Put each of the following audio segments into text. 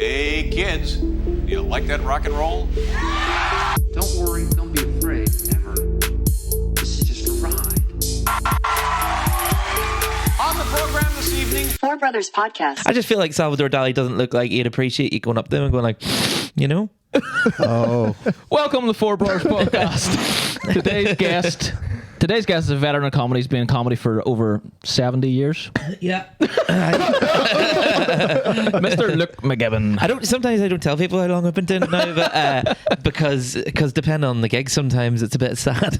Hey kids, you like that rock and roll? Don't worry, don't be afraid, ever. This is just a ride. On the program this evening, Four Brothers Podcast. I just feel like Salvador Dali doesn't look like he'd appreciate you going up to him and going like, you know? Oh. Welcome to the Four Brothers Podcast. Today's guest is a veteran of comedy. He's been in comedy for over 70 years. Yeah. Mr. Luke McGibbon. Sometimes I don't tell people how long I've been doing it now, but because depending on the gig, sometimes it's a bit sad.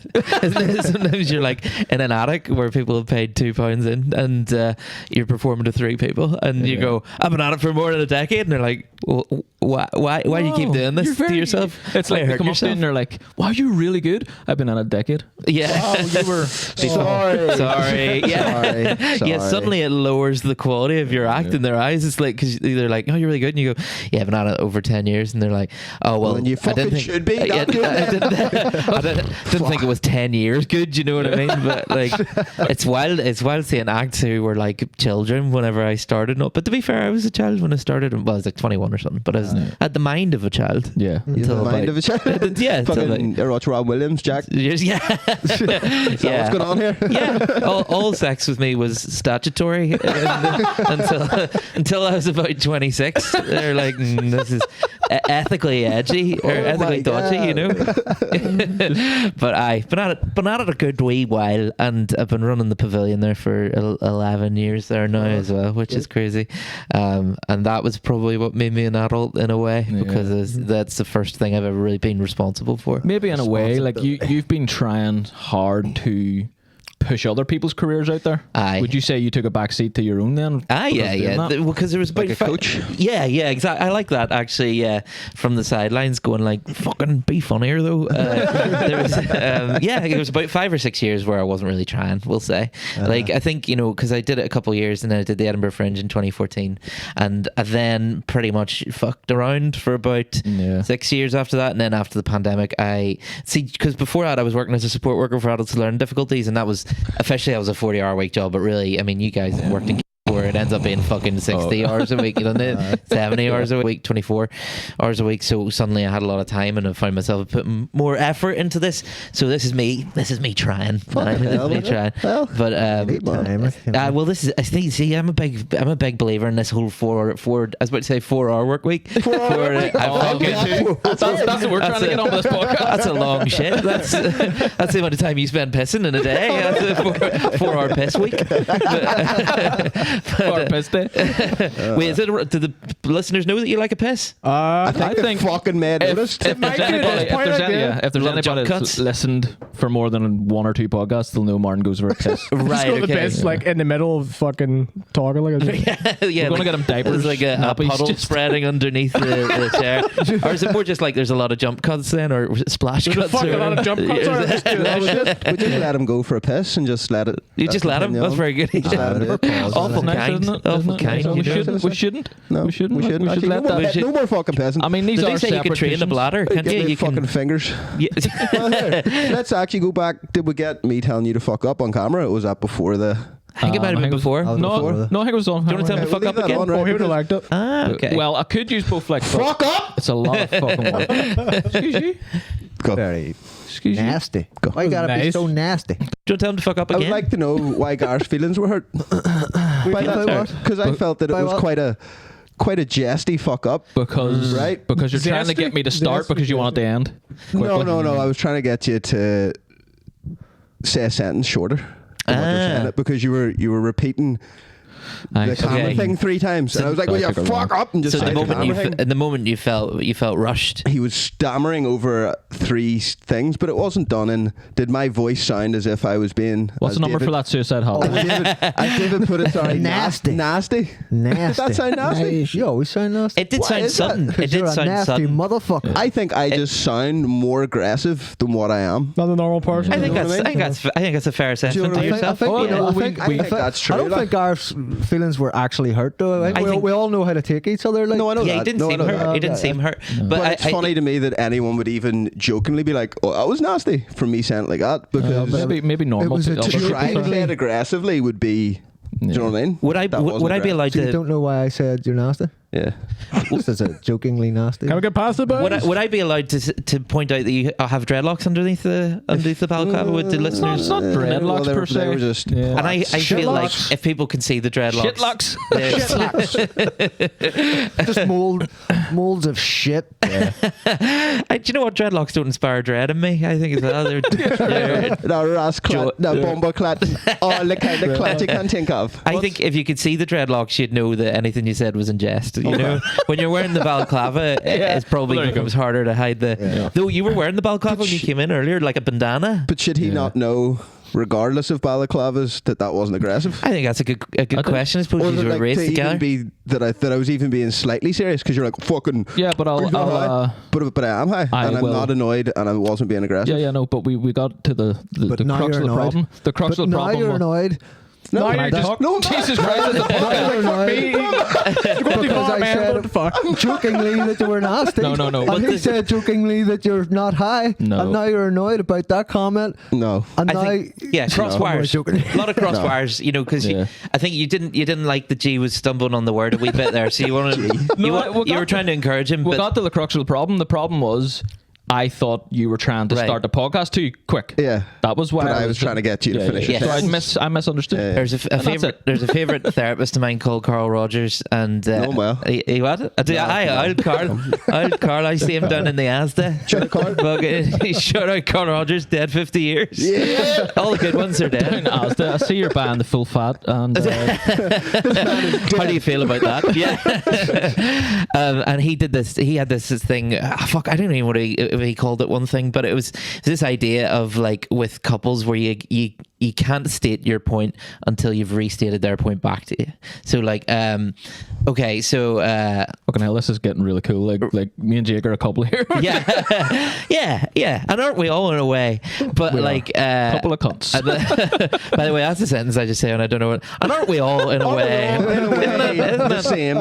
Sometimes you're like in an attic where people have paid £2 in, and you're performing to 3 people, and you go, "I've been at it for more than a decade," and they're like, "Well, why do you keep doing this to yourself?" It's like they come up to you and they're like, "Wow, you're really good. I've been in a decade." Yeah. Oh, you were Sorry. Yeah. Sorry. Yeah. Suddenly it lowers the quality of your act in their eyes. It's like, because they're like, "Oh, you're really good," and you go, "Yeah, I've been at it over 10 years," and they're like, "Oh, well, And you fucking should be. I didn't think it was 10 years good. You know what I mean? But like, it's wild. It's wild seeing acts who were like children whenever I started. No, but to be fair, I was a child when I started. Well, I was like 21 or something, but I was had the mind of a child. Yeah. You have the mind of a child. Yeah. Fucking watch Rob Williams, Jack. Yeah. What's going on here? Yeah, all sex with me was statutory until I was about 26. They're like, this is ethically edgy or ethically dodgy, you know. But I've been at it a good wee while, and I've been running the pavilion there for 11 years there now as well, which is crazy. And that was probably what made me an adult in a way, because that's the first thing I've ever really been responsible for. Maybe in a way, like you've been trying hard to push other people's careers out there. Aye. Would you say you took a back seat to your own then? Yeah. Because there was about Like a coach? Yeah, exactly. I like that actually. Yeah, from the sidelines, going like, "Fucking be funnier though." There was, it was about 5 or 6 years where I wasn't really trying. We'll say, like, I think because I did it a couple of years, and then I did the Edinburgh Fringe in 2014, and I then pretty much fucked around for about 6 years after that, and then after the pandemic, because before that I was working as a support worker for adults with learning difficulties, and that was officially I was a 40-hour week job, but really, I mean, you guys worked in where it ends up being fucking 60 hours a week, doesn't it? 70 hours a week, 24 hours a week. So suddenly I had a lot of time, and I found myself putting more effort into this. So this is me trying. Well, but well, this is, I think, see, I'm a big believer in this whole 4 I was about to say 4-hour work week. That's what we're trying to get on this podcast. That's a long shit. That's the amount of time you spend pissing in a day. That's a 4-hour piss week. Piss day. Wait, do the listeners know that you like a piss? I think fucking mad noticed. If there's anybody that's listened for more than 1 or 2 podcasts, they'll know Martin goes for a piss. Right, go to the piss like in the middle of fucking talking like yeah, we're gonna get him diapers. There's like a puddle spreading underneath the chair. Or is it more just like there's a lot of jump cuts then, or splash cuts? A lot of jump cuts. We just let him go for a piss and just let it. You just let him? That's very good. Awful kind. Awful kind. We shouldn't. No, we shouldn't. We should let that. No more fucking pissing. I mean, these are say you can train the bladder, can't you? You fucking can fingers. Yeah. Well, here, let's actually go back. Did we get me telling you to fuck up on camera? Or was that before the? I think it might have been before. No, I think it was on. Do you want to tell me to fuck up again? Right? Oh, he would have liked it. Okay. Well, I could use both flex. Fuck up! It's a lot of fucking work. Excuse you. Go. Very Excuse you. nasty. Why you gotta be so nasty? Do you want to tell him to fuck up I again? would like to know why Gar's feelings were hurt. Because I felt that it was quite a jesty fuck up. Because you're trying to get me to start because you want it to end. No. I was trying to get you to say a sentence shorter than what you're saying it, because you were repeating the camera thing 3 times, and I was like, "Well, yeah, fuck up!" And just so the moment you felt rushed. He was stammering over 3 things, but it wasn't done. And did my voice sound as if I was being? What's the number for that suicide hotline? David put it. Sorry, nasty. Nasty. Nasty. Does that sound nasty? You always sound nasty. It did sound sudden. It did You're a sound nasty sudden. motherfucker. I think I just sound more aggressive than what I am. Not a normal person. I think know what I mean? that's a fair assessment know to what I mean? yourself. I think that's true. I don't think our feelings were actually hurt though. I think We all know how to take each other. Like, No, I know Yeah, that. he didn't No, I seem know hurt. that. He didn't seem hurt. But it's funny to me that anyone would even jokingly be like, "Oh, that was nasty," from me saying it like that, because Maybe normal. It was a to other joke. people. trying to say it aggressively would be. Do you know what I mean? Would I be allowed So you to? don't know why I said you're nasty? Yeah. This is a jokingly nasty. Can we get past it, boys? Would I be allowed to point out that you have dreadlocks underneath the balaclava with the listeners? It's not dreadlocks per se. They were just Yeah. And I feel like Shitlocks. if people can see the dreadlocks, Shitlocks. Just molds of shit. do you know what? Dreadlocks don't inspire dread in me. I think it's they're no rasclat, no bomber clat, all the kind of clat you can think of. I think if you could see the dreadlocks, you'd know that anything you said was in jest. You know, when you're wearing the balaclava, it's probably Well, there you becomes harder to hide the. Yeah. Though you were wearing the balaclava when you came in earlier, like a bandana. But should he not know, regardless of balaclavas, that wasn't aggressive? I think that's a good question. I suppose Or you that, were like, raised to together. even be that I was even being slightly serious because you're like fucking. Yeah, but "Are you high?" but I am high, and I'm not annoyed, and I wasn't being aggressive. Yeah, no, but we got to the now crux of you're the annoyed. problem. The crux But of the now problem. you're annoyed. No, Now you're just- talk- no, Jesus Christ! Now you're annoyed. Because I said jokingly that you were nasty. No. And he said jokingly that you're not high. No. And now you're annoyed about that comment. No. And I now think, crosswires. joking. A lot of crosswires, you know, because Yeah. I think you didn't like the G was stumbling on the word a wee bit there, so you wanted you were trying to encourage him. We But got to the crux of the problem. The problem was, I thought you were trying to Right. start the podcast too quick. Yeah. That was why But I was trying to get you to finish it. So Yes. I misunderstood. there's a And that's it. there's a favorite therapist of mine called Carl Rogers, and Know him well. he what? I'll Carl. I see him down in the Asda. Shout out, Carl. Shout out Carl Rogers, dead 50 years. Yeah. All the good ones are Down dead. Asda, I see you're buying the full fat, and How do you feel about that? Yeah. And he did this. He had this thing. Fuck, I don't even know what he called it. One thing, but it was this idea of like with couples where you can't state your point until you've restated their point back to you. So like, okay, so fucking hell, this is getting really cool. Like me and Jake are a couple here. yeah, and aren't we all in a way? But We are. like, Couple of cunts. by the way, that's a sentence I just say, and I don't know what. And aren't we all in a way? In a way, the same.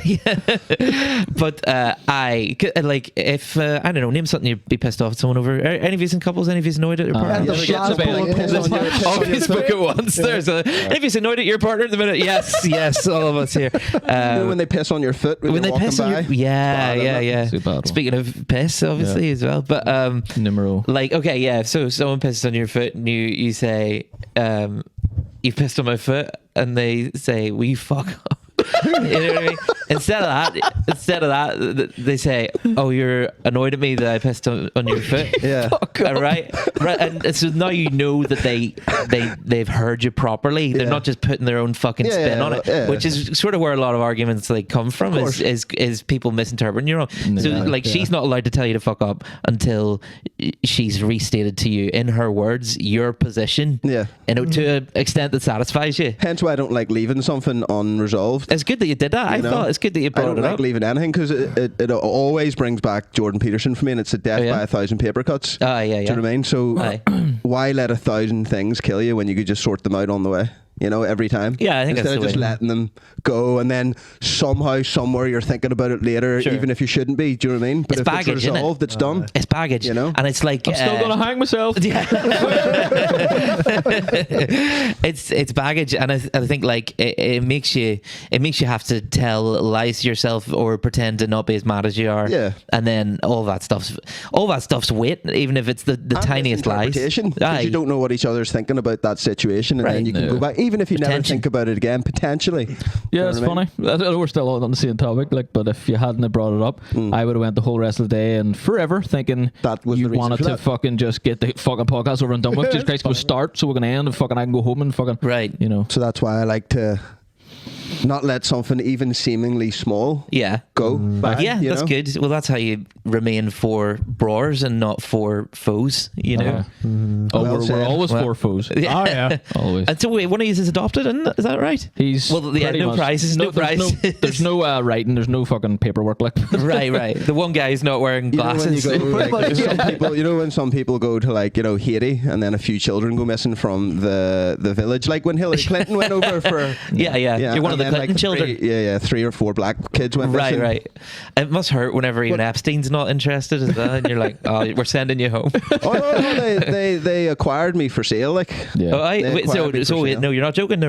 Yeah. But I like if I don't know, name something you'd be pissed off at someone over. Are any of you in couples? Any of you annoyed at your partner? the Yeah, flashbulb piss on your- piss Oh, on your Facebook at once. There's any of you annoyed at your partner at the minute? Yes, all of us here. You know when they piss on your foot when When you're they walking piss on by? your, yeah. It's a bad one. Speaking of piss, obviously as well, but Numero. like okay, yeah. So someone pisses on your foot, and you say, "You pissed on my foot," and they say, "Will you fuck off?" You know what I mean? Instead of that, they say, "Oh, you're annoyed at me that I pissed on your foot." Yeah. Right, and so now you know that they've heard you properly. They're Yeah. not just putting their own fucking spin on it, yeah. which is sort of where a lot of arguments like come from. course. Is people misinterpreting you wrong? So Yeah. like she's not allowed to tell you to fuck up until she's restated to you in her words your position. Yeah. to an extent that satisfies you. Hence why I don't like leaving something unresolved. It's good that you did that. I You know? thought it's good that you I brought don't it like up. leaving anything because it always brings back Jordan Peterson for me, and it's a death Oh, yeah? by 1,000 paper cuts. Ah, yeah. Do you know what I mean? So Aye. why let 1,000 things kill you when you could just sort them out on the way? You know, every time. Yeah, I think instead that's of the just way. letting them go, and then somehow, somewhere, you're thinking about it later, Sure. even if you shouldn't be. Do you know what I mean? But It's if baggage, it's isn't it? resolved, it's done. It's baggage, You know? and it's like I'm still gonna hang myself. Yeah. it's baggage, and I think like it makes you have to tell lies to yourself or pretend to not be as mad as you are. Yeah. And then all that stuff's weight, even if it's the tiniest lies. Interpretation, 'cause you don't know what each other's thinking about that situation, and Right. then you can No. go back, even if you never Potential. think about it again, potentially. Yeah, it's funny. I know we're still on the same topic, like, but if you hadn't have brought it up, I would have went the whole rest of the day and forever thinking That was you the reason wanted for to that. fucking just get the fucking podcast over and done with. Jesus Christ, go start, so we're gonna end, and fucking I can go home and fucking Right. You know. So that's why I like to not let something even seemingly small Yeah. go by, Yeah, you that's know? good. Well, that's how you remain for bros and not for foes, you know? Oh, Well we're said. always Well- for foes. Oh, yeah. Always. And so wait, one of you is adopted, is that right? He's Well, yeah, pretty no much- prizes, no there's prizes. there's no writing. There's no fucking paperwork. Like right. The one guy's not wearing You know when glasses. you go, like, some people, you know when some people go to like, you know, Haiti and then a few children go missing from the village, like when Hillary Clinton went over for yeah. You're one of and the Clinton children. Three or four black kids went missing. Right. It must hurt whenever even Epstein's not interested as well, and you're like, oh, we're sending you home. No, they acquired me for sale, like. Yeah. No, you're not joking.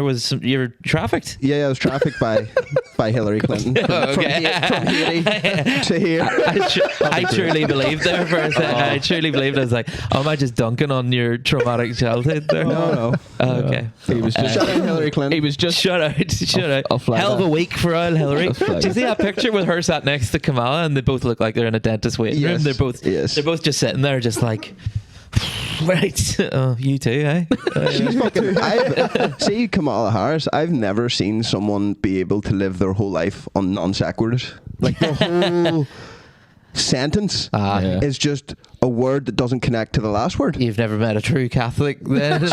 You're trafficked. Yeah, I was trafficked by Hillary Clinton from Haiti to here. I truly believed there for a second. I truly believed. I was like, oh, am I just dunking on your traumatic childhood there? No. Okay. He was just Shut out Hillary Clinton. He was just Shut out. Hell of a week for old Hillary. Do you see that picture with her sat next to Kamala and they both look like they're in a dentist waiting room? They're both just sitting there just like, right. Oh, you too, eh? She's fucking. See Kamala Harris. I've never seen someone be able to live their whole life on non sequiturs. Like the whole sentence is just a word that doesn't connect to the last word. You've never met a true Catholic then.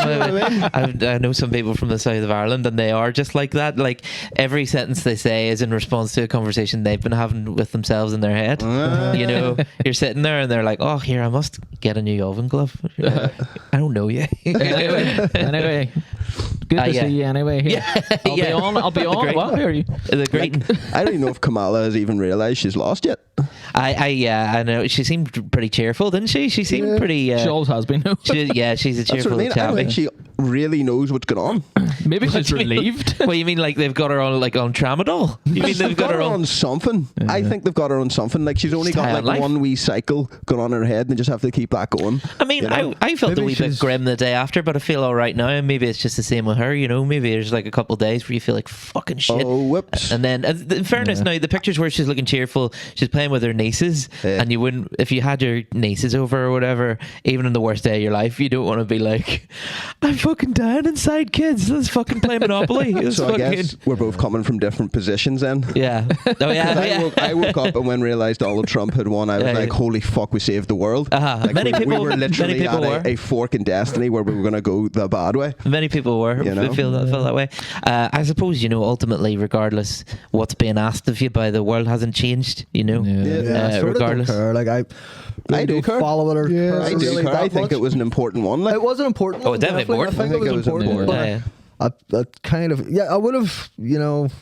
I know some people from the south of Ireland and they are just like that. Like every sentence they say is in response to a conversation they've been having with themselves in their head. You know, you're sitting there and they're like, oh, here, I must get a new oven glove. Like, I don't know you. Anyway. Good to see you anyway. Here. I'll be on. What are you? The great. I don't even know if Kamala has even realised she's lost yet. I know. She seemed pretty cheerful, didn't she? She seemed pretty. She always has been. She's a cheerful I don't think she really knows what's going on. Maybe she's relieved. Well, you mean like they've got her on on tramadol? You mean they've got her on something? Yeah. I think they've got her on something. Like she's only got like one wee cycle going on in her head, and they just have to keep that going. I mean, I felt a wee bit grim the day after, but I feel all right now. And maybe it's just the same with her. You know, maybe there's like a couple of days where you feel like fucking shit. Oh, whoops! And then, in fairness, now the pictures where she's looking cheerful, she's playing with her nieces, and you wouldn't, if you had your nieces over or whatever, even in the worst day of your life, you don't want to be like, I'm fucking dying inside, kids. Let's fucking play Monopoly. So I guess we're both coming from different positions then. Yeah. Oh yeah. I woke up and when realised Donald Trump had won, I was like, holy fuck, we saved the world. Like we were literally at a fork in destiny where we were going to go the bad way. Many people were. You know? feel that way. I suppose, ultimately, regardless what's being asked of you by the world hasn't changed, regardless. Like I do care. Follow it or I do care. I think it was an important one. Like. It was an important one. Oh, definitely important. I think it was important. Yeah. I kind of, I would have,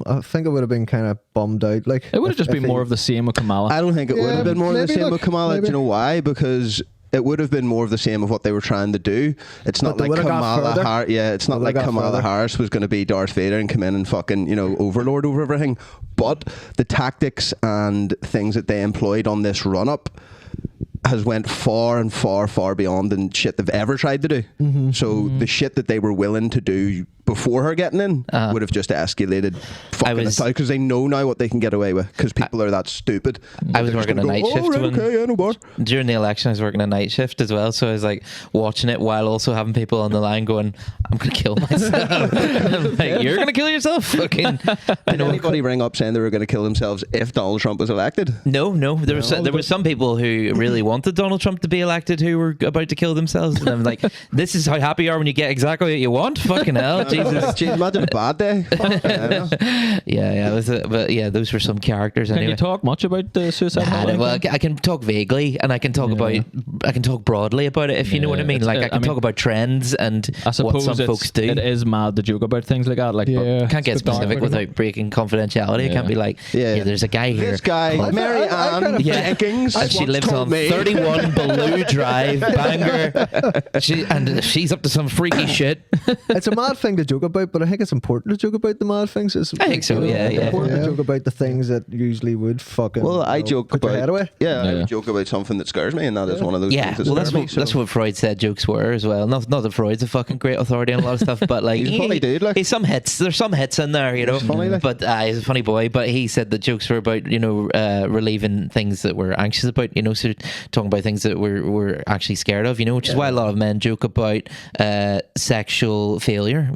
I think I would have been kind of bummed out. Like it would have just been more of the same with Kamala. I don't think it would have been more of the same with Kamala. Do you know why? Because it would have been more of the same of what they were trying to do. It's not like Kamala Harris. Yeah, it's not like Kamala Harris was going to be Darth Vader and come in and fucking, overlord over everything. But the tactics and things that they employed on this run up has went far and far, far beyond the shit they've ever tried to do. So the shit that they were willing to do before her getting in would have just escalated fucking aside because they know now what they can get away with because people are that stupid. I was working a night shift during the election. I was working a night shift as well, so I was like watching it while also having people on the line going, I'm gonna kill myself. Like, you're gonna kill yourself. Fucking did anybody ring up saying they were gonna kill themselves if Donald Trump was elected? No. There were some people who really wanted Donald Trump to be elected who were about to kill themselves, and I'm like, this is how happy you are when you get exactly what you want. Fucking hell. Jeez, imagine a bad day. But those were some characters. Can you talk much about the suicide? Well, I can talk vaguely, and I can talk broadly about it, if you know what I mean. Like I can talk about trends and what some folks do. It is mad to joke about things like that. Like, can't get specific without breaking confidentiality. It can't be like, there's a guy here. This guy, Mary Ann Jenkins, and she lives on 31 Baloo Drive, Bangor. She's up to some freaky shit. It's a mad thing to joke about, but I think it's important to joke about the mad things. I think so. It's important to joke about the things that usually would fucking. Well, I joke about. Your head away. I joke about something that scares me, and that is one of those. Yeah, things that that's what Freud said jokes were as well. Not that Freud's a fucking great authority on a lot of stuff, but like he's a funny dude. Like he's some hits. There's some hits in there, He's funny, like. But he's a funny boy. But he said that jokes were about relieving things that we're anxious about. So talking about things that we're actually scared of. Which is why a lot of men joke about sexual failure.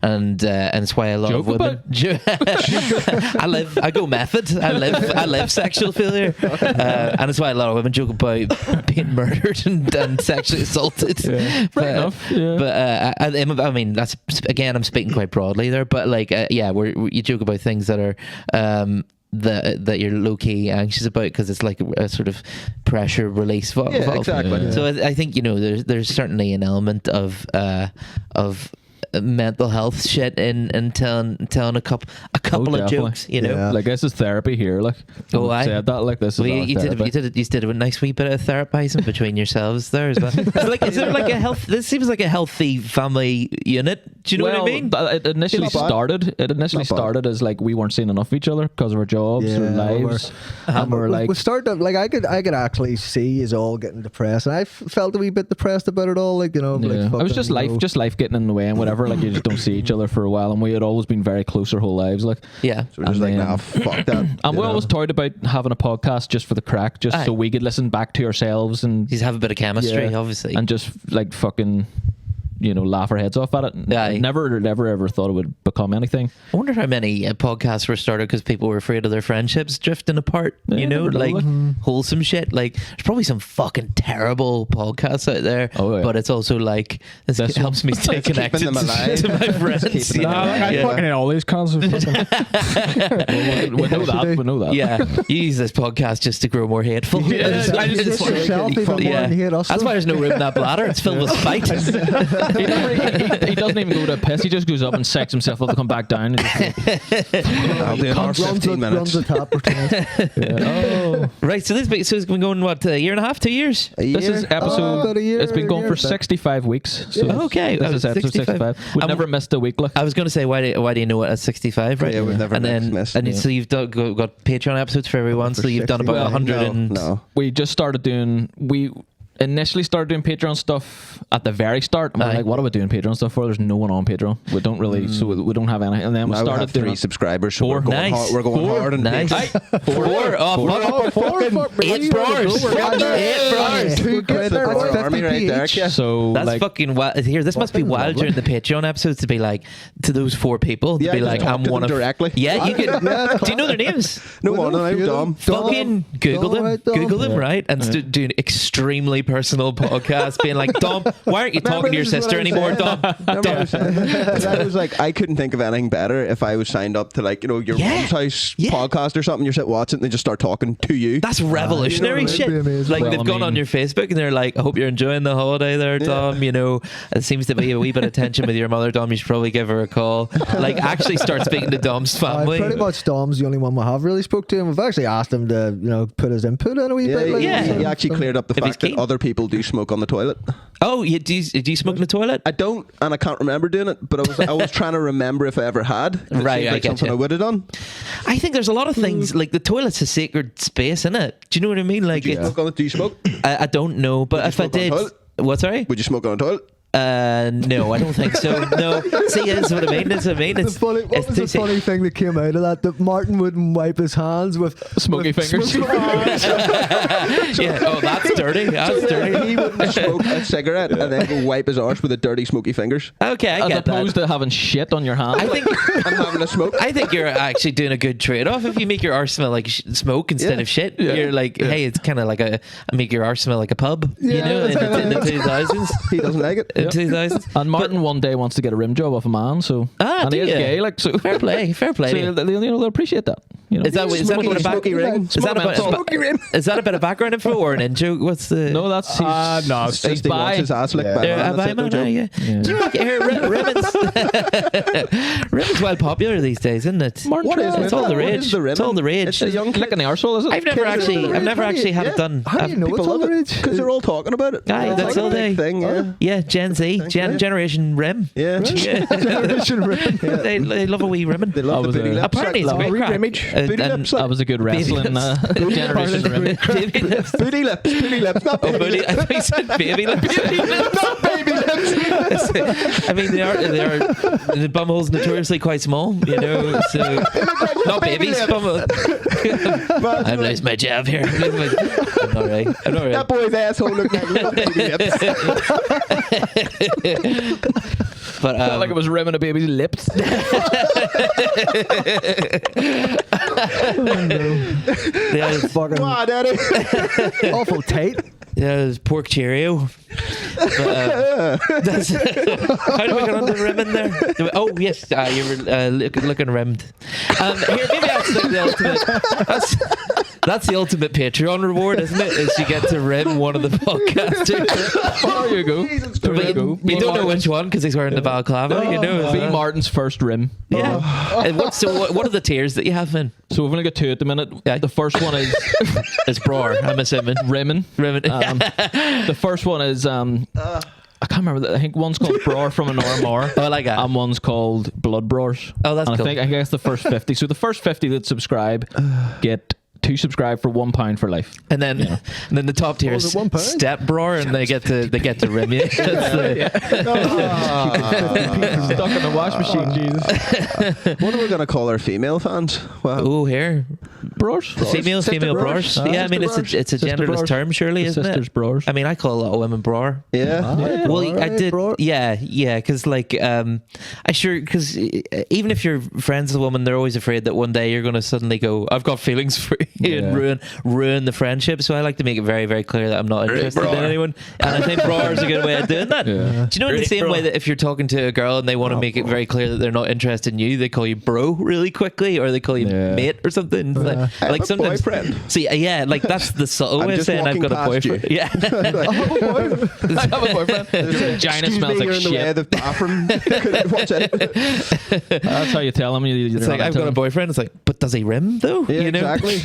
And it's why a lot of women. I go method. I live sexual failure, and it's why a lot of women joke about being murdered and sexually assaulted. Fair enough. Yeah. But I mean, that's again, I'm speaking quite broadly there. But like, you joke about things that are. That you're low key anxious about because it's like a sort of pressure release valve. Exactly. So I think there's certainly an element of mental health shit and telling a couple of definitely. jokes, you know. Yeah. Like this is therapy here. Like said that. Like this is. Well, our you therapy. did a nice wee bit of therapizing between yourselves there as well. Is there like a health? This seems like a healthy family unit. Do you know what I mean? It initially started. It initially started as like we weren't seeing enough of each other because of our jobs or lives, and we're like we started like I could actually see us all getting depressed, and I felt a wee bit depressed about it all. Like, you know, yeah. like It was just life getting in the way and whatever. Like you just don't see each other for a while, and we had always been very close our whole lives. Like Yeah. So we're just like, then- nah, fuck that. and we always toyed about having a podcast just for the crack, just Aye. so we could listen back to ourselves and These have a bit of chemistry, Yeah. obviously. and just like fucking, you know, laugh our heads off at it. Aye. Never ever thought it would become anything. I wonder how many podcasts were started because people were afraid of their friendships drifting apart. Yeah, you know, never know, like like. wholesome shit. Like there's probably some fucking terrible podcasts out there, Oh, yeah. but it's also like this This helps me stay connected them alive. to my friends. keeping you them know? Nah, like, I Yeah. fucking hate all these kinds of fucking. We know that. We know that. Yeah, you use this podcast just to grow more hateful. I just Just yourself even more Yeah. than hate us. That's why there's no room in that bladder. It's filled with spite. He doesn't even go to piss. He just goes up and sacks himself up to come back down. And I'll do another 15 minutes. runs a tap or two. Right, so it's been going, what, a year and a half, 2 years? This is episode. about a year, It's been going for but- 65 weeks. So Okay, this is episode 65. We've Um, never missed a week. Like, I was going to say, why do you know it at 65, right? Yeah, we've never and then missed. and Yeah. so you've got Patreon episodes for everyone, For so you've done 60. about 100 and... No. we just started doing. We initially started doing Patreon stuff at the very start. And we're Aye. like, what are we doing Patreon stuff for? There's no one on Patreon. We don't really. So we don't have any. And then we Now we started have doing 3 it. subscribers, so Four. we're going Nice. hard. We're going Four. hard and Nice. Four. Oh, fuck. 8 bars. 8 bars. That's our army right there. Yeah. So That's like, fucking wild. Here, this must be wild during the Patreon episodes to be like, to those 4 people, to Yeah, be just like, talk I'm to one them of... directly. Yeah, you can... Yeah, Do you know their names? No We one, don't I'm feel dumb. Fucking Google them. Right, Dom. Google them, right? And doing extremely personal podcasts, being like, Dom, why aren't you talking to your this is what sister I was anymore, saying. Dom? Remember I was saying? And I was like, I couldn't think of anything better if I was signed up to, like, you know, your Yeah. mom's house Yeah. podcast or something. You're sitting watching and they just start talking to you. That's revolutionary you know, shit. that'd be amazing. Like Well, they've I gone on mean- your Facebook and they're like, I hope you're enjoying the holiday there, Dom. You know, it seems to be a wee bit of tension with your mother, Dom. You should probably give her a call. Like actually start speaking to Dom's family. Pretty much Dom's the only one we have really spoke to him. We've actually asked him to, you know, put his input in a wee Yeah, bit. Like, Yeah. he actually cleared up the If he's fact that keen. other people do smoke on the toilet. Oh, do you smoke in the toilet? I don't, and I can't remember doing it, but I was trying to remember if I ever had. And it Right, seems I like get something you. I would have done. I think there's a lot of things like the toilet's a sacred space, isn't it? Do you know what I mean? Like, Do you smoke on it? Do you smoke? I don't know, but Would you if I smoke on a did, toilet? what? Sorry? Would you smoke on a toilet? No, I don't think so. No, see, that's what I mean. That's what I mean. The It's funny, what it's was too the sick. funny thing that came out of that? That Martin wouldn't wipe his hands with Smoky fingers. smoky fingers. Yeah. Oh, that's dirty. That's dirty. He wouldn't smoke a cigarette and then go wipe his arse with a dirty, smoky fingers Okay, I as get opposed that. to having shit on your hand. I think and having a smoke. I think you're actually doing a good trade-off if you make your arse smell like smoke instead Yeah. of shit. You're like, hey, it's kind of like make your arse smell like a pub. You know, in the 2000s. He doesn't like it. In 2000s. And Martin one day wants to get a rim job off a man, so and do he is ya? gay, like so. Fair play. Fair play. So they'll appreciate that. You know? Is that a bit of Smoky ring. is that a bit of background info or an intro? What's the No, that's No, It's just he bi. wants his ass licked by a Yeah, man. a That's it, no man, joke. yeah. Do you know, Ribbon's well popular these days, isn't it? Martin What is Trott. It's all the What rage. is the It's all the ribbon? rage. It's a young Click in the arsehole, is it? I've never actually had it done. How do you know it's People all love the it rage? because they're all talking about it. Aye, It's that's like all a big they- thing. Yeah, Yeah, Gen Z, Generation Rim. yeah. Generation Rim. They love a wee ribbon. They love the was booty a- lips. Apparently, it's a Like, great crack. image. Booty And- lips. That was a good wrestling generation. Rim. Baby lips. Booty lips. Booty lips. Not Oh, baby booty. lips. I thought you said baby lips. Not baby lips. I mean, they are. The bumhole's notoriously quite small, you know. So not babies. Bumhole. I've lost my job here. I'm all right. I'm all That right. boy's asshole looked like little booty lips. But Felt like it was rimming a baby's lips. yeah, Fucking Wow, daddy. awful tight. it's pork Cheerio. But, that's, how do we get on the ribbon there? Oh yes, you were looking rimmed. Here, maybe that's like the ultimate. That's the ultimate Patreon reward, isn't it? Is you get to rim one of the podcasters. There you go. There you go. You don't know which one because he's wearing the balaclava. You know. B. Martin's first rim. Yeah. And what are the tiers that you have in? So we've only got 2 at the minute. Yeah. The first one is It's Bror, I'm assuming. Rimming. The first one is I can't remember. I think one's called Bror from an RMR. Oh, I like that. And one's called Blood Brors. Oh, that's and cool. I guess the first 50. So the first 50 that subscribe get to subscribe for £1 for life. And then, and then the top tier is £1? Step Bror, and they get to rim you. Stuck in the wash machine, Jesus. What are we going to call our female fans? Wow. Oh, here. Brors? Female Brors. Brors. Yeah, I mean, it's a Sister genderless Brors. term, surely, isn't Sisters it? Brors. I mean, I call a lot of women Bror. Yeah. Well, I did. Bror. Yeah, because because even if you're friends with a woman, they're always afraid that one day you're going to suddenly go, I've got feelings for you, and ruin the friendship. So I like to make it very, very clear that I'm not interested in anyone. And I think Bror is a good way of doing that. Yeah. Do you know in the same way that if you're talking to a girl and they want to make it very clear that they're not interested in you, they call you bro really quickly, or they call you mate or something. Like sometimes. Boyfriend. See, yeah, like that's the subtle I'm way of just saying I've walking got a past boyfriend. you. Yeah. I have a boyfriend. Your vagina Excuse smells me, like you're in the way of shit. the bathroom. Watch it. That's how you tell them. It's like, I've got a boyfriend. It's like, but does he rim though? Yeah, you know? exactly.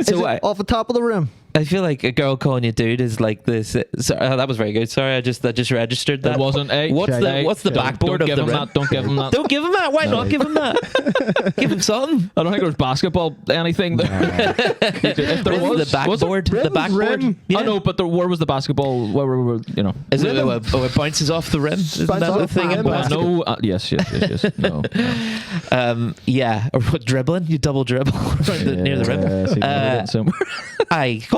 So Off the top of the rim. I feel like a girl calling you dude is like this. That was very good. Sorry, I just registered that. It wasn't. What's the backboard don't of give the him rim? that. Don't give him that. Don't give him that. Why not give him that? Give him something. I don't think there was basketball anything there. If there was, the backboard, was it? the backboard. I know, but where was the basketball? Where were Is it? It bounces off the rim. Isn't that the thing? in basketball? No. Yes. No. Yeah, or what, dribbling? You double dribble near the rim.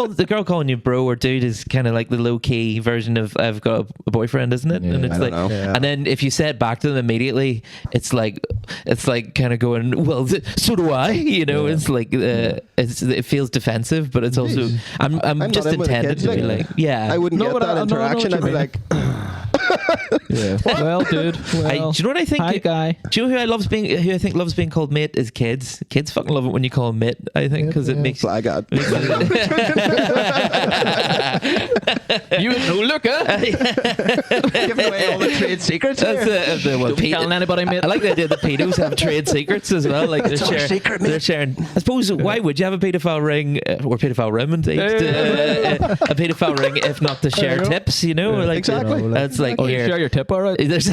The girl calling you bro or dude is kind of like the low key version of I've got a boyfriend, isn't it? Yeah, and it's I like, don't know. and then if you say it back to them immediately, it's like kind of going, well, so do I. You know, it's like it feels defensive, but it's also I'm just not in with the intended kids, to be like, like, yeah. I wouldn't No, get but that I know what interaction. you I'd be mean. like, Yeah. Well, dude. Well, Do you know what I think? Hi, guy. Do you know who I think loves being called mate is kids. Kids fucking love it when you call them mate. I think because it makes flag God. You no looker. Giving away all the trade secrets. That's Don't be telling anybody, mate. I like the idea that pedos have trade secrets as well. Like they're sharing. I suppose why would you have a paedophile ring or paedophile rim indeed? A paedophile ring if not to share tips, you know? Like, Exactly. That's like Oh, you here. share your tip, all right? There's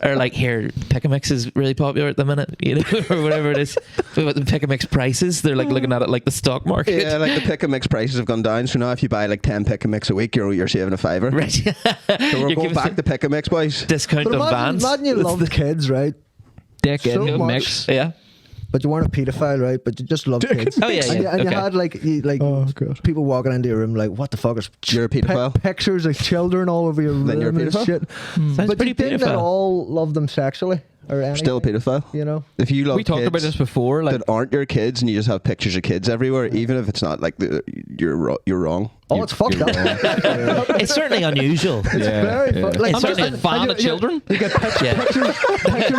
or like here, Pick a Mix is really popular at the minute, you know, or whatever it is. The Pick a Mix prices, they're like looking at it like the stock market. Yeah, like the pick and mix prices have gone down. So now if you buy like 10 pick and mix a week, you're saving a $5. Right. So we're You're going giving back to pick and mix, boys. discount But on vans. imagine you love the kids, right? Dick So in much. mix. Yeah. But you weren't a paedophile, right? But you just loved kids. Oh, yeah, And you, yeah. and you Okay. had like people walking into your room like, what the fuck is You're a paedophile? pictures of children all over your room Then you're a and paedophile? shit. Sounds But pretty you didn't at paedophile. all love them sexually or anything. Still a paedophile. You know? If you love We talked about kids this before. Like, that aren't your kids and you just have pictures of kids everywhere, even if it's not like you're wrong. Oh, it's fucked up. It's certainly unusual. It's very fucked. Like, I'm just a fan of children. You get pictures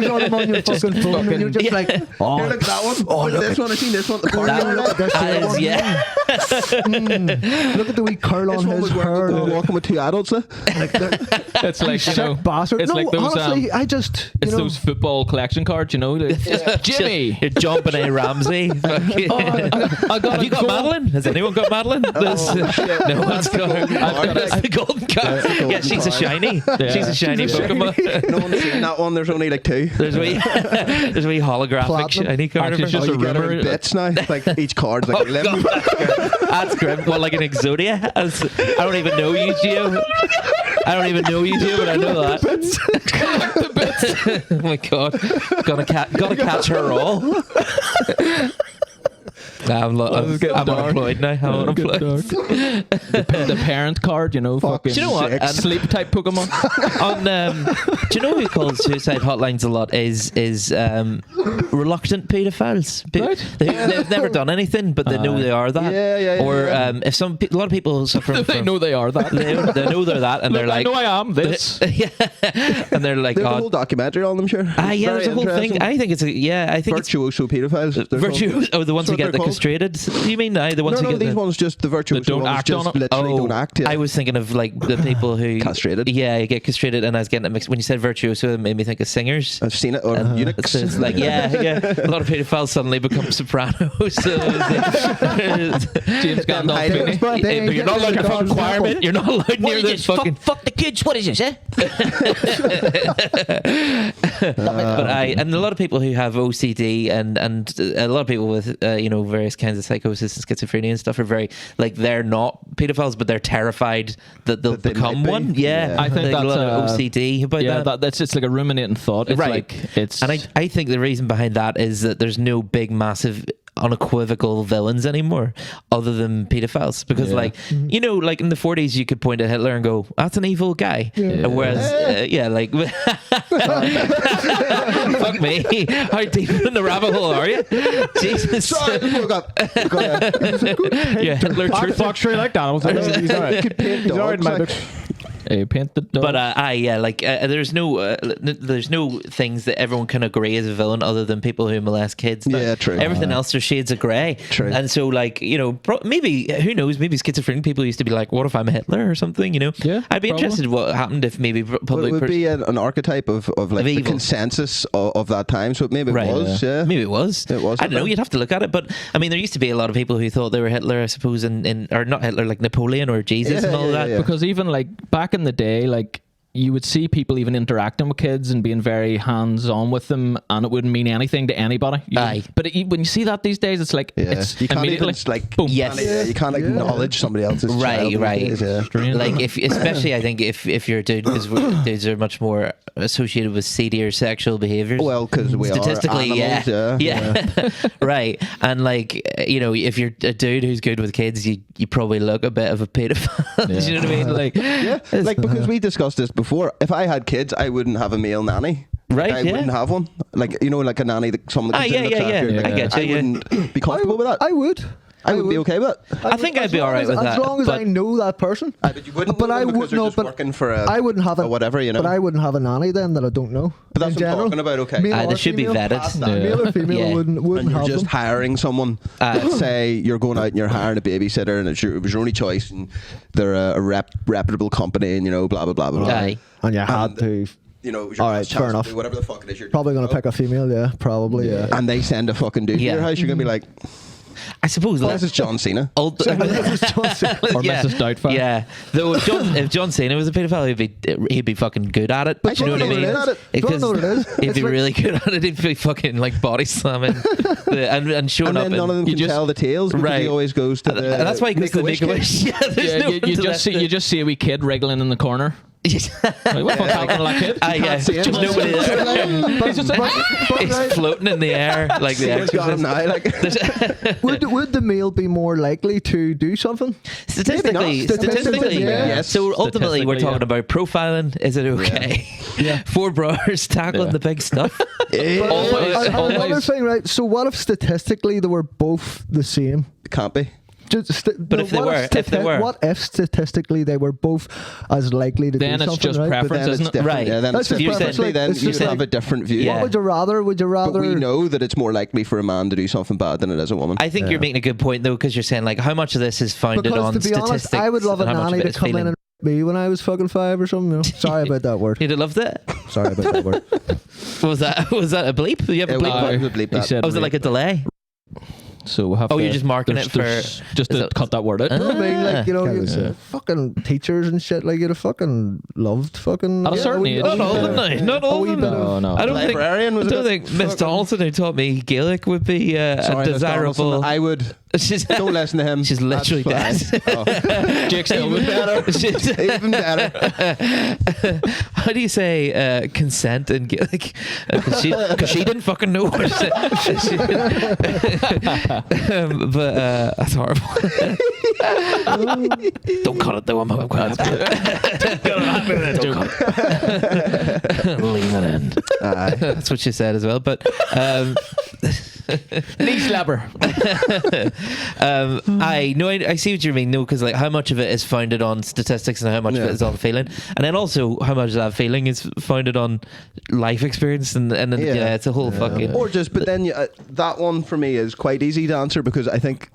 of them on your fucking phone and you're just like, Here, look at that one. Oh, look this one. I seen this one. The party. look at this That one. is, yeah. Look at the wee curl This on one his was hair. walking with two adults. It's like, you know, Sick bastard. it's No, like those, honestly, I just, it's you know, those football collection cards, you know. Like, Jimmy. You're jumping A. Ramsey. I got Have you got Madeline? Has anyone got Madeline? No one's got her. That's the golden card. Yeah, she's a shiny. She's a shiny Pokemon. No one's seen that one. There's only like two. There's a wee holographic Platinum. shiny card. Actually, of it's her. just You a get her in rumor. bits now. Like each card's like Oh, 11. God, that's grim. Well, like an Exodia. I don't even know you, Gio. I don't even know you, Gio, but I know that. Oh my God, gotta catch her all. I'm unemployed now. I'm unemployed. The parent card, you know, fucking Do you know what? sleep type Pokemon. Do you know who calls suicide hotlines a lot? Is reluctant paedophiles. Right. They've never done anything, but they know they are that. Yeah. Or if a lot of people suffer They from. know they are that. They know they're that, and Look, they're like, I know I am this. yeah, and they're like, There's a whole documentary on them, sure. yeah, there's a whole thing. Interesting. I think it's I think Virtuoso pedophiles. it's virtuoso. Oh, the ones who That's what get the they're called. castrated. You mean the ones No, who get these ones just the virtuoso don't ones act just on it. literally don't act. Yeah. I was thinking of like the people who Castrated. Yeah, you get castrated, and I was getting it mixed. When you said virtuoso, it made me think of singers. I've seen it. Or eunuchs. So it's like, yeah. A lot of pedophiles suddenly become sopranos. So James Gandolfini. But but you're not allowed to fucking choir, man. You're not allowed near this fucking. Fuck the kids. What is this, eh? But and a lot of people who have OCD and a lot of people with various kinds of psychosis and schizophrenia and stuff are very like they're not pedophiles, but they're terrified that they'll That they become might be. one. Yeah, I think like that's a lot of OCD about that. That's it's like a ruminating thought. It's Right. like it's And I think the reason behind that is that there's no big, massive, unequivocal villains anymore other than pedophiles. Because, like in the 40s, you could point at Hitler and go, that's an evil guy. Whereas, fuck me. How deep in the rabbit hole are you? Jesus. Sorry, go ahead. Yeah, Hitler I truth. fuck straight like that. I was like, he's alright. Could paint He's alright in my dogs, book. paint the dog. But there's no things that everyone can agree is a villain other than people who molest kids. Yeah, true. Everything else are shades of grey. True. And so, maybe who knows? Maybe schizophrenic people used to be like, "What if I'm Hitler or something?" You know? Yeah, I'd be probably. interested in what happened if maybe Well, public. it would be an archetype of like the evil. consensus of that time. So maybe it was. Yeah. Maybe it was. It was, I don't know. okay. You'd have to look at it. But I mean, there used to be a lot of people who thought they were Hitler, I suppose, or not Hitler, like Napoleon or Jesus and all that. yeah. Because even like back in the day, like you would see people even interacting with kids and being very hands-on with them, and it wouldn't mean anything to anybody. Aye. But when you see that these days, it's like it's you can't immediately even like boom. Yes. you can't acknowledge somebody else's child. Right. Yeah. Like especially I think if you're a dude, because dudes are much more associated with seedier sexual behaviors. Well, because we Statistically, are animals, yeah. Right. And like if you're a dude who's good with kids, you probably look a bit of a pedophile. Do you know what I mean? Like, Yeah, like because we discussed this before. If I had kids, I wouldn't have a male nanny. Right, I yeah. wouldn't have one. Like like a nanny that someone that comes in and looks after you. I Like, get you, I yeah. wouldn't be comfortable with that. I would. I would be okay with it. I think I'd be all right with that, As long as but- I know that person. But you wouldn't. But know I them because would they're know. just But working for I wouldn't have a whatever, you know. But I wouldn't have a nanny then that I don't know. But that's in what I'm general. talking about, okay. Male They or should be female, vetted. past that. Male or female Yeah. wouldn't and you're have just them. hiring someone. Let's say you're going out and you're hiring a babysitter, and it was your only choice, and they're a reputable company, and blah blah blah blah. blah. Aye. And you had And, to. It was your All right, last fair chance to enough. do whatever the fuck it is you're Probably doing, going to pick a female, yeah. Probably, yeah. And they send a fucking dude to Yeah. your house. You're gonna be like, I suppose "This is John Cena." old, Or Mrs. Doubtfire. Yeah, though if John Cena was a pedophile, he'd be fucking good at it. But Do you know do what I you mean? know what it is? Do you Because know what it is? he'd It's be like- really good at it. He'd be fucking like body slamming and showing And up. then none of them you can tell the tales because Right. he always goes to the. and that's why he goes to the Make-A-Wish. Yeah, there's Yeah, no you one to just let see you just see a wee kid wriggling in the corner. Like, what the fuck happened to that kid? yeah, see him. just nobody there. He's just He's floating in the air like the Someone's got him Exorcist. now. Like, would the male be more likely to do something? Statistically, Statistically, yeah. Yes. So ultimately, we're Statistically, talking yeah. about profiling. Is it okay? Yeah. 4 bros tackling Yeah. the big stuff. Always, Another always. thing, right? So what if statistically they were both the same? can't be. But if they were, what if statistically they were both as likely to Then do it's something? just right? preference. But then it's isn't it? different. Right. Yeah, then That's it's just different. preference, like, Then it's you just have like- a different view. Yeah. What would you rather? Would you rather? But we know that it's more likely for a man to do something bad than it is a woman. I think you're making a good point though, because you're saying like how much of this is founded because on to be statistics. honest, I would love a and how much of nanny it to is come feeling. in and me when I was fucking 5 or something. You know? Sorry about that word. You'd have loved it. Sorry about that word. Was that a bleep? Do you have a Yeah, bleep? we bleep He that. said Oh, was it like a delay? So we'll have Oh, to, you're just marking there's- it for- there's- just is to it- cut that word out. I mean, like, you know, Can't you really say. fucking teachers and shit, like, you'd have fucking loved fucking. At a certain age. Not all of them. Not all of them. No, no. I don't think. Librarian was I a don't bit think Miss Donaldson who taught me Gaelic would be a Sorry, Miss desirable. Donaldson, I would Don't listen to him. She's literally That's dead. fine. Oh. Jake's still Even better. Even better. How do you say consent and get like? Because she didn't fucking know what she said. But that's horrible. Don't cut it though. I'm glad. Don't cut it. Leave it in. That's what she said as well. But knee slapper. I see what you mean. No, because like how much of it is founded on statistics and how much of it is on feeling, and then also how much of that feeling is founded on life experience, and then it's a whole fucking. Or just, but then that one for me is quite easy to answer because I think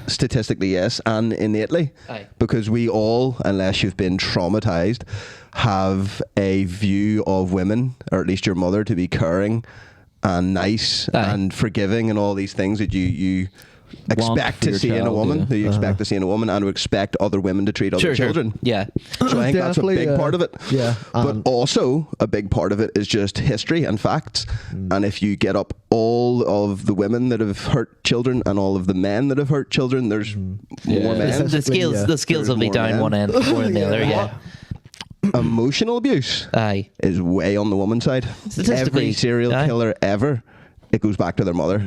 statistically yes, and innately, because we all, unless you've been traumatized, have a view of women, or at least your mother, to be caring and nice and forgiving and all these things that you expect to see in a woman, that you expect to see in a woman, and to expect other women to treat other children. Yeah. So I think that's a big part of it. Yeah. But also a big part of it is just history and facts. And if you get up all of the women that have hurt children and all of the men that have hurt children, there's more men. The skills will be down one end more than the other. Yeah. Emotional abuse is way on the woman's side. Every serial killer ever, it goes back to their mother.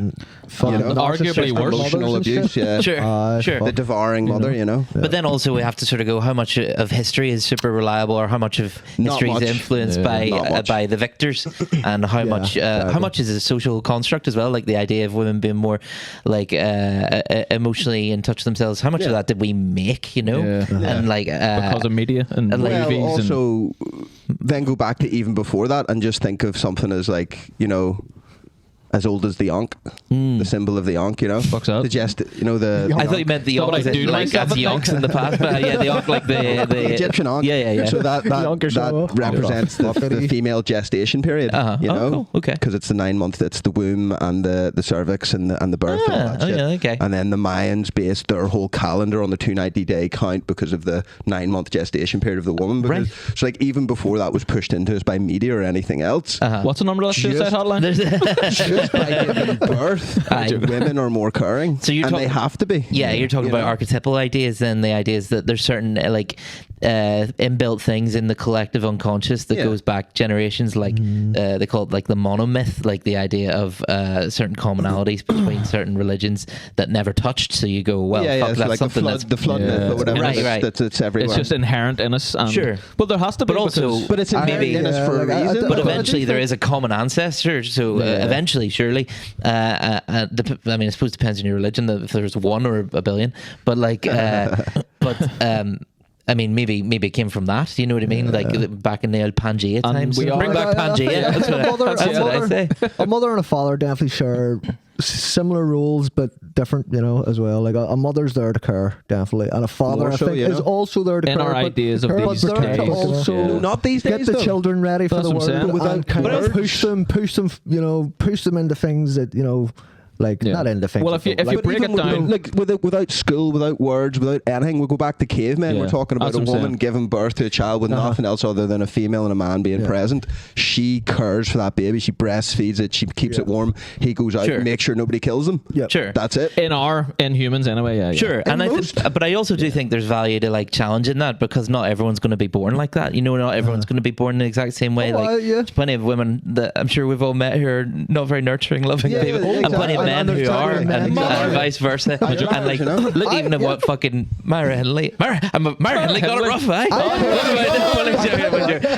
Arguably worse. Emotional abuse, Sure. The devouring mother, But then also we have to sort of go, how much of history is super reliable, or how much of history is influenced by the victors, and how much is a social construct as well, like the idea of women being more like emotionally in touch with themselves. How much of that did we make, and like because of media and movies. Also, then go back to even before that and just think of something as like as old as the Ankh, the symbol of the Ankh, Fuck's up. I thought you meant the Ankh, like as the Ankhs in the past, but the Ankh, like the Egyptian Ankh. Yeah. So that represents the female gestation period, cool. Okay. Because it's the 9 month, it's the womb and the cervix and the birth and all that shit. Okay. And then the Mayans based their whole calendar on the 290-day count because of the 9 month gestation period of the woman. So like even before that was pushed into us by media or anything else. What's the number of that suicide hotline? Just by giving birth, women are more caring, and they have to be. Yeah, you're talking about archetypal ideas, and the ideas that there's certain inbuilt things in the collective unconscious that goes back generations, like they call it like the monomyth, like the idea of certain commonalities between certain religions that never touched. So you go, well, fuck, that's like something the flood myth or whatever. Right. That's everywhere. It's just inherent in us. Sure, but there has to be. But it's maybe in us for a reason. But eventually there is a common ancestor. So eventually, surely, I suppose it depends on your religion. If there's one or a billion, but like, maybe it came from that. You know what I mean? Like back in the old Pangea times. Bring back Pangea. That's what I say. A mother and a father definitely share similar roles, but different, as well. Like a mother's there to care, definitely, and a father, I think, is also there to care. In our ideas of these days, also not these days. Get the children ready for the world without kind of push them, push them into things that not into things. Well, if you break it down, like without school, without words, without anything, we go back to cavemen. We're talking about a woman giving birth to a child with nothing else other than a female and a man being present. She cares for that baby. She breastfeeds it. She keeps it warm. He goes out and makes sure nobody kills him. Sure, that's it. In humans anyway. Yeah. Sure, and but I also do think there's value to like challenging that, because not everyone's going to be born like that. Not everyone's going to be born in the exact same way. There's plenty of women that I'm sure we've all met who are not very nurturing, loving people, and plenty of men who are, and vice versa. And like, look even at what fucking Myra Henley got it rough, eh?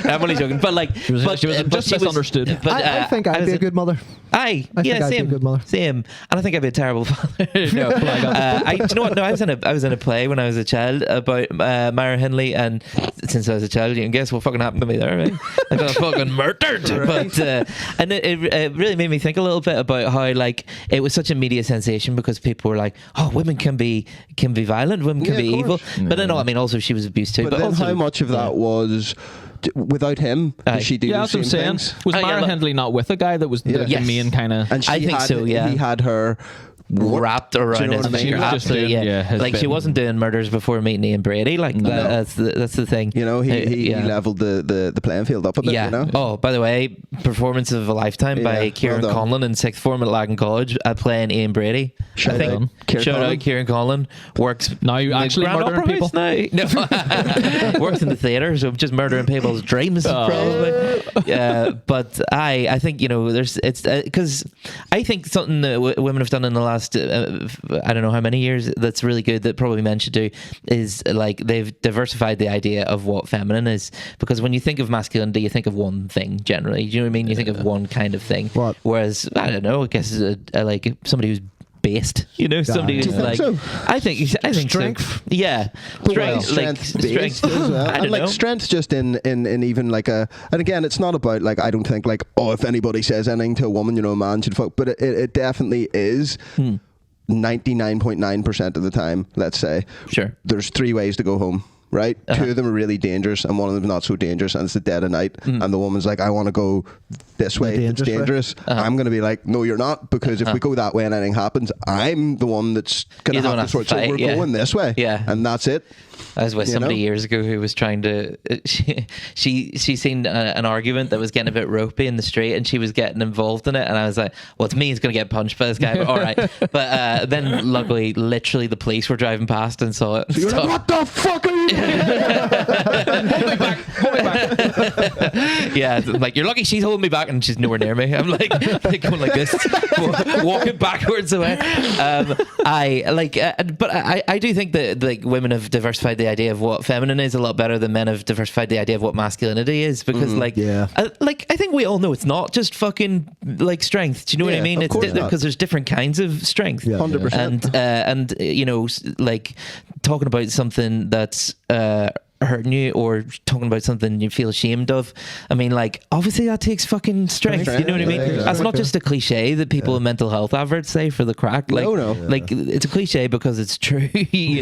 I'm only joking, but like, she was just misunderstood. I think I'd be a good mother. Same. And I think I'd be a terrible father. No, do you know what? No, I was in a play when I was a child about Myra Henley, and since I was a child, you can guess what fucking happened to me there, right? I got fucking murdered. But and it really made me think a little bit about how like it was such a media sensation because people were like, oh, women can be violent, women can be evil. But then also she was abused too. But then also, how much of that was without him? Did she do the same things? Was Myra Henley not with a guy that was the main kind of? And I think so. Yeah, he had her wrapped around you know his what I mean? finger. Just Absolutely, doing, yeah. his Like she bit. wasn't doing murders before meeting Ian Brady. Like that's the thing. You know, he Yeah. leveled the playing field up a bit. Yeah. You know. Oh, by the way, performance of a lifetime by Yeah, Kieran well done. Conlon in sixth form at Lagan College playing Ian Brady. Shout I think. out. Kieran Shout Conlon. out Kieran Conlon. Works Now you in the actually Grand murdering Opera people? House now. No, works in the theatre, so just murdering people's dreams probably. Yeah, but I think it's because I think something that women have done in the last I don't know how many years that's really good that probably men should do is like they've diversified the idea of what feminine is, because when you think of masculinity you think of one thing generally. Do you know what I mean? You think of one kind of thing. What? Whereas I don't know, I guess like somebody who's based, somebody who's Do you think like so? I think Strength? so. Yeah, Strength based as well. I And don't like know. strength just in even like and again, it's not about like, I don't think like, oh, if anybody says anything to a woman, a man should fuck, but it definitely is 99.9% of the time, let's say. Sure. There's 3 ways to go home. Right? 2 of them are really dangerous and one of them is not so dangerous, and it's the dead of night, and the woman's like, I want to go this way, it's dangerous. I'm going to be like, no, you're not, because if we go that way and anything happens, I'm the one that's going You're to the one have to that's sort. So fight, we're yeah. going this way, Yeah. and that's it. I was with You somebody know? years ago who was trying to. She seen an argument that was getting a bit ropey in the street, and she was getting involved in it. And I was like, "Well, it's me who's going to get punched by this guy." But all right. But then, luckily, literally, the police were driving past and saw it. You're like, what the fuck are you doing? Hold me back. Yeah, it's like you're lucky she's holding me back and she's nowhere near me. I'm like going like this, walking backwards away. But I do think that like women have diversified the idea of what feminine is a lot better than men have diversified the idea of what masculinity is, because I think we all know it's not just fucking like strength. Do you know what I Yeah, mean? of It's course not. because there's different kinds of strength. Yeah. 100%. And like talking about something that's hurting you, or talking about something you feel ashamed of. I mean, like, obviously that takes fucking strength. You know what I mean? Yeah, exactly. That's not just a cliche that people in mental health adverts say for the crack. Like, No. like it's a cliche because it's true.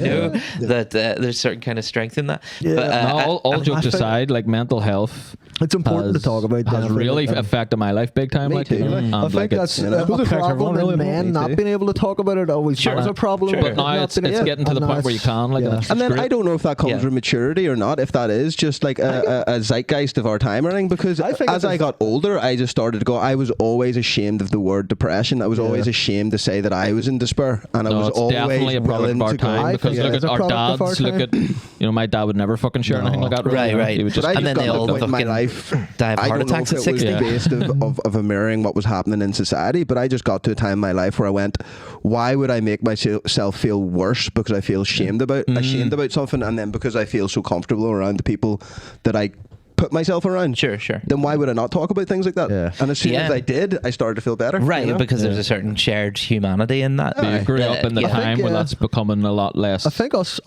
That there's certain kind of strength in that. Yeah. But, No, all I jokes think- aside, like mental health It's important to talk about. has definitely, really like, affected my life big time. Me Like, too, like, and, I think like, that's it's, a affects everyone, problem really, in men me not too. being able to talk about it always Sure. was a problem. Sure. but now not it's being able- getting to the and point now where you can, like, yeah. and it's And then great. I don't know if that comes Yeah. from maturity or not, if that is just like a zeitgeist of our time or anything, because I think as it's I got older, I just started to go, I was always ashamed of the word depression. I was always ashamed to say that I was in despair, and I No, was it's always definitely a product willing of our to go. time, I because think look it's at a our product of our dads. Look time. at my dad would never fucking share anything like that. Right, right. He would But just I And just then got they to all the point in my fucking life, die of I heart don't know attacks if at it was 60. based of a mirroring what was happening in society, but I just got to a time in my life where I went, why would I make myself feel worse because I feel ashamed about something, and then because I feel so comfortable around the people that I put myself around, Sure. then why would I not talk about things like that? Yeah. And as soon as Yeah. I did, I started to feel better. Right, you know? because there's a certain shared humanity in that. you grew up in the Yeah. time where yeah. that's becoming a lot less. I think us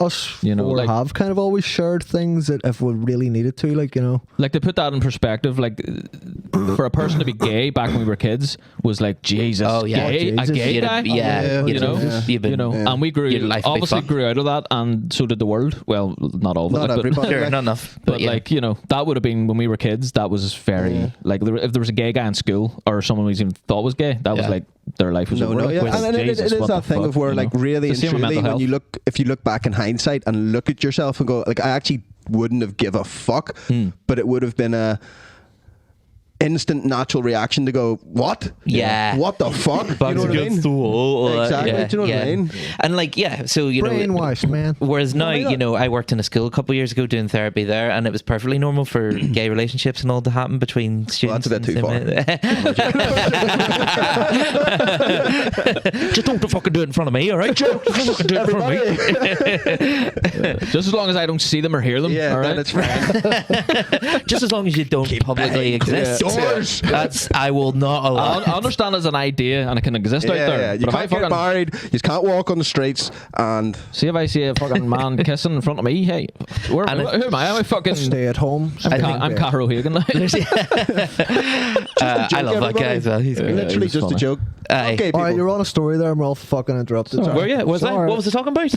You know, four like- have kind of always shared things that if we really needed to, like, you know. Like, to put that in perspective, like for a person to be gay back when we were kids was like, Jesus, Oh, yeah. gay, a Jesus. gay You'd guy, have- yeah, you know, you've been, and we grew your life would be obviously fucked. grew out of that, and so did the world. Well, not all of it, Not like, everybody. Sure, like- not enough. but yeah. like, that would have been when we were kids. That was very like if there was a gay guy in school or someone who even thought was gay, that was Yeah. like their life was over. No, Like, yeah. which And it Jesus, is what that the thing fuck, of where, you like, know? really It's and the same with truly, mental health. if you look back in hindsight and look at yourself and go, like, I actually wouldn't have give a fuck, but it would have been a instant natural reaction to go, what? Yeah. What the fuck? You know what I mean? Exactly. Do you know what I mean? And like, yeah, so you know, Brainwashed, man. whereas now, my God. you know, I worked in a school a couple of years ago doing therapy there, and it was perfectly normal for gay relationships and all to happen between students. that's a bit too far. Just don't fucking do it in front of me, all right? Just don't fucking do it in front of me. Just as long as I don't see them or hear them. Yeah, all then right. it's fine. Just as long as you don't publicly exist. Doors. That's I will not allow. I understand as an idea and it can exist out Yeah, there. yeah. You But if I can't get fucking married. You can't walk on the streets, and see if I see a fucking man kissing in front of me, hey, who And am I? Am I fucking? Stay at home. I'm Caro Hagan. Like. I love that guy as well. He's great. literally was just a funny. joke. Aye. Okay, All right, people. you're on a story there, and we're all fucking interrupted. Were you? Was I? Sorry. What was I talking about?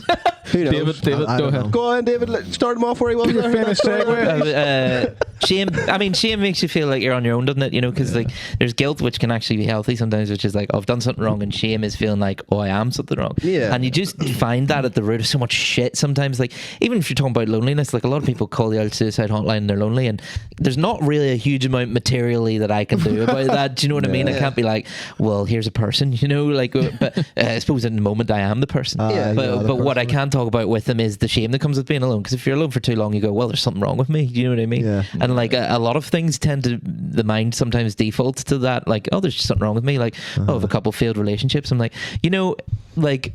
Who knows? David, I go don't ahead. know. Go on, David. Start him off where he was. Famous segue. Shame. I mean, shame makes you feel like you're on your own own, doesn't it? You know, because like there's guilt, which can actually be healthy sometimes, which is like, oh, I've done something wrong, and shame is feeling like, oh, I am something wrong. Yeah. And you just find that at the root of so much shit sometimes. Like, even if you're talking about loneliness, like a lot of people call the old suicide hotline and they're lonely, and there's not really a huge amount materially that I can do about that. Do you know what I mean? I can't be like, well, here's a person, you know, like, but I suppose in the moment I am the person. But what I can talk about with them is the shame that comes with being alone. Because if you're alone for too long, you go, well, there's something wrong with me. Do you know what I mean? Yeah. And like a lot of things the mind sometimes defaults to that. Like, oh, there's just something wrong with me. Like, oh, I have a couple failed relationships. I'm like, you know, like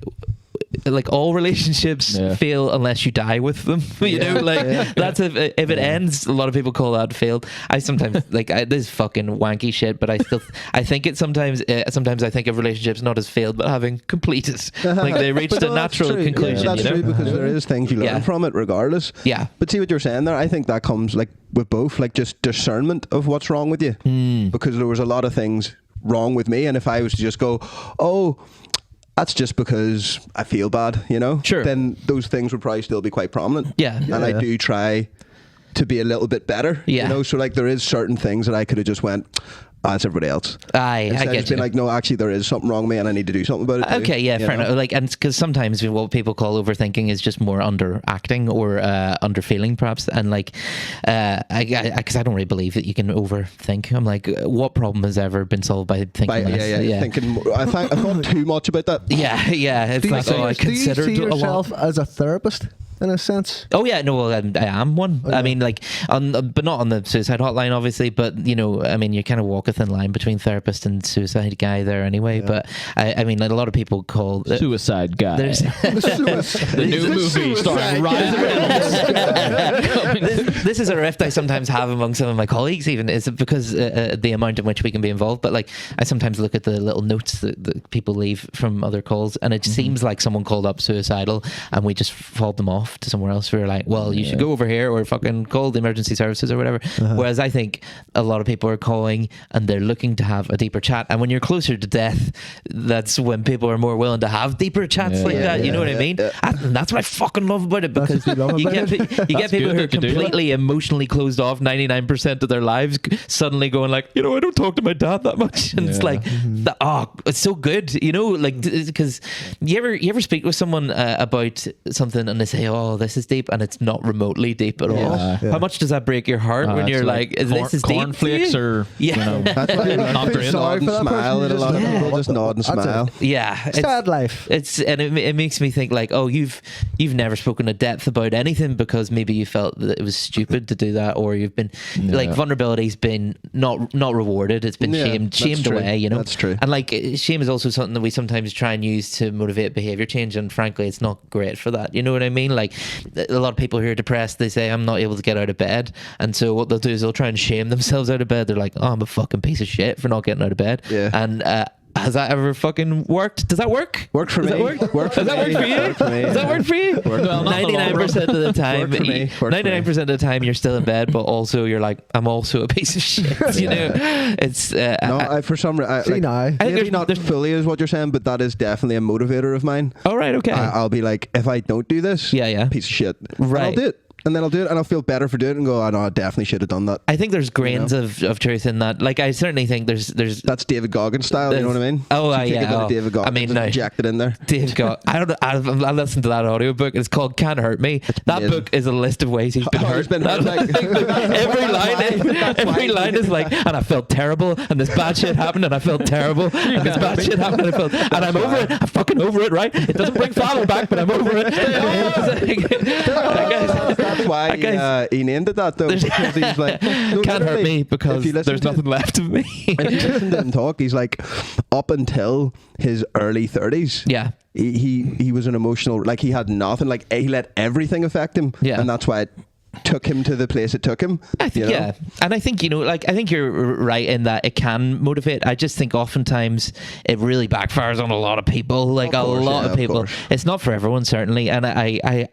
all relationships fail unless you die with them. You know, like that's if it ends. A lot of people call that failed. I sometimes this is fucking wanky shit, but I think it sometimes I think of relationships not as failed but having completed. Like they reached a natural conclusion. Yeah, that's true, because there is things you learn from it regardless. Yeah. But see what you're saying there, I think that comes like with both, like just discernment of what's wrong with you. Because there was a lot of things wrong with me, and if I was to just go, oh, that's just because I feel bad, you know? Sure. Then those things would probably still be quite prominent. Yeah. And I do try to be a little bit better. Yeah. You know, so like there is certain things that I could have just went, it's everybody else. I Instead get of being you. like, no, actually there is something wrong with me and I need to do something about it too, Okay, yeah, you fair know? enough. Like, and because sometimes what people call overthinking is just more underacting or underfeeling, perhaps. And like, because I don't really believe that you can overthink. I'm like, what problem has ever been solved by thinking less? Thinking more. I thought too much about that. Yeah. It's Do you like, see, oh, I do you considered see a lot. yourself as a therapist in a sense? Oh yeah, no, well, I am one. I mean, like, but not on the suicide hotline, obviously. But you know, I mean, you kind of walk a thin line between therapist and suicide guy there, anyway. But I mean, like, a lot of people call Suicide Guy. There's The new movie starring Ryan Reynolds. This is a rift I sometimes have among some of my colleagues, even is because the amount in which we can be involved. But like, I sometimes look at the little notes that people leave from other calls, and it seems like someone called up suicidal, and we just fobbed them off to somewhere else. We were like, well, you should go over here or fucking call the emergency services or whatever. Whereas I think a lot of people are calling and they're looking to have a deeper chat, and when you're closer to death, that's when people are more willing to have deeper chats that. You know what I mean? And that's what I fucking love about it, because you get people who are completely emotionally closed off 99% of their lives suddenly going like, you know, I don't talk to my dad that much, and it's like, it's so good, you know, like, because you ever speak with someone about something and they say, oh, this is deep, and it's not remotely deep at all. How much does that break your heart when you're like, this is deep? Cornflakes or you know, That's why you nod and smile at a lot of people. Just nod and smile. Yeah, Sad life. It makes me think like, oh, you've never spoken to depth about anything because maybe you felt that it was stupid to do that, or you've been like, vulnerability's been not rewarded. It's been shamed away, you know. That's true. And like, shame is also something that we sometimes try and use to motivate behavior change, and frankly, it's not great for that. You know what I mean? Like, a lot of people who are depressed, they say, I'm not able to get out of bed, and so what they'll do is they'll try and shame themselves out of bed. They're like, oh, I'm a fucking piece of shit for not getting out of bed. And has that ever fucking worked? Does that work? Worked for me. Does that work for you? Does that work for you? 99% of the time, 99% of the time you're still in bed, but also you're like, I'm also a piece of shit. You know, it's for some reason, I think maybe not fully is what you're saying, but that is definitely a motivator of mine. all right, okay, I'll be like, if I don't do this, piece of shit, Right. I'll do it. And then I'll do it, and I'll feel better for doing it, and go, oh no, I definitely should have done that. I think there's grains of truth in that. Like, I certainly think there's That's David Goggins style. You know what I mean? Oh, so take a bit of David Goggins. I mean, and inject it in there. Dave got. I don't know. I listened to that audiobook. It's called "Can't Hurt Me." That amazing. book is a list of ways he's been hurt. He's been hurt, like- every line is like, and I felt terrible, and this bad shit happened, and I felt terrible, and this bad shit happened, and I felt, and I'm over it. I'm fucking over it. Right? It doesn't bring father back, but I'm over it. That's why he named it that, though, because he's like, no, can't hurt me because there's nothing left of me. If you listen to him talk, he's like, up until his early 30s, he was an emotional, like, he had nothing, like, he let everything affect him, and that's why it took him to the place it took him. I think, and I think, you know, like, I think you're right in that it can motivate. I just think oftentimes it really backfires on a lot of people, like a lot of people. It's not for everyone, certainly, and I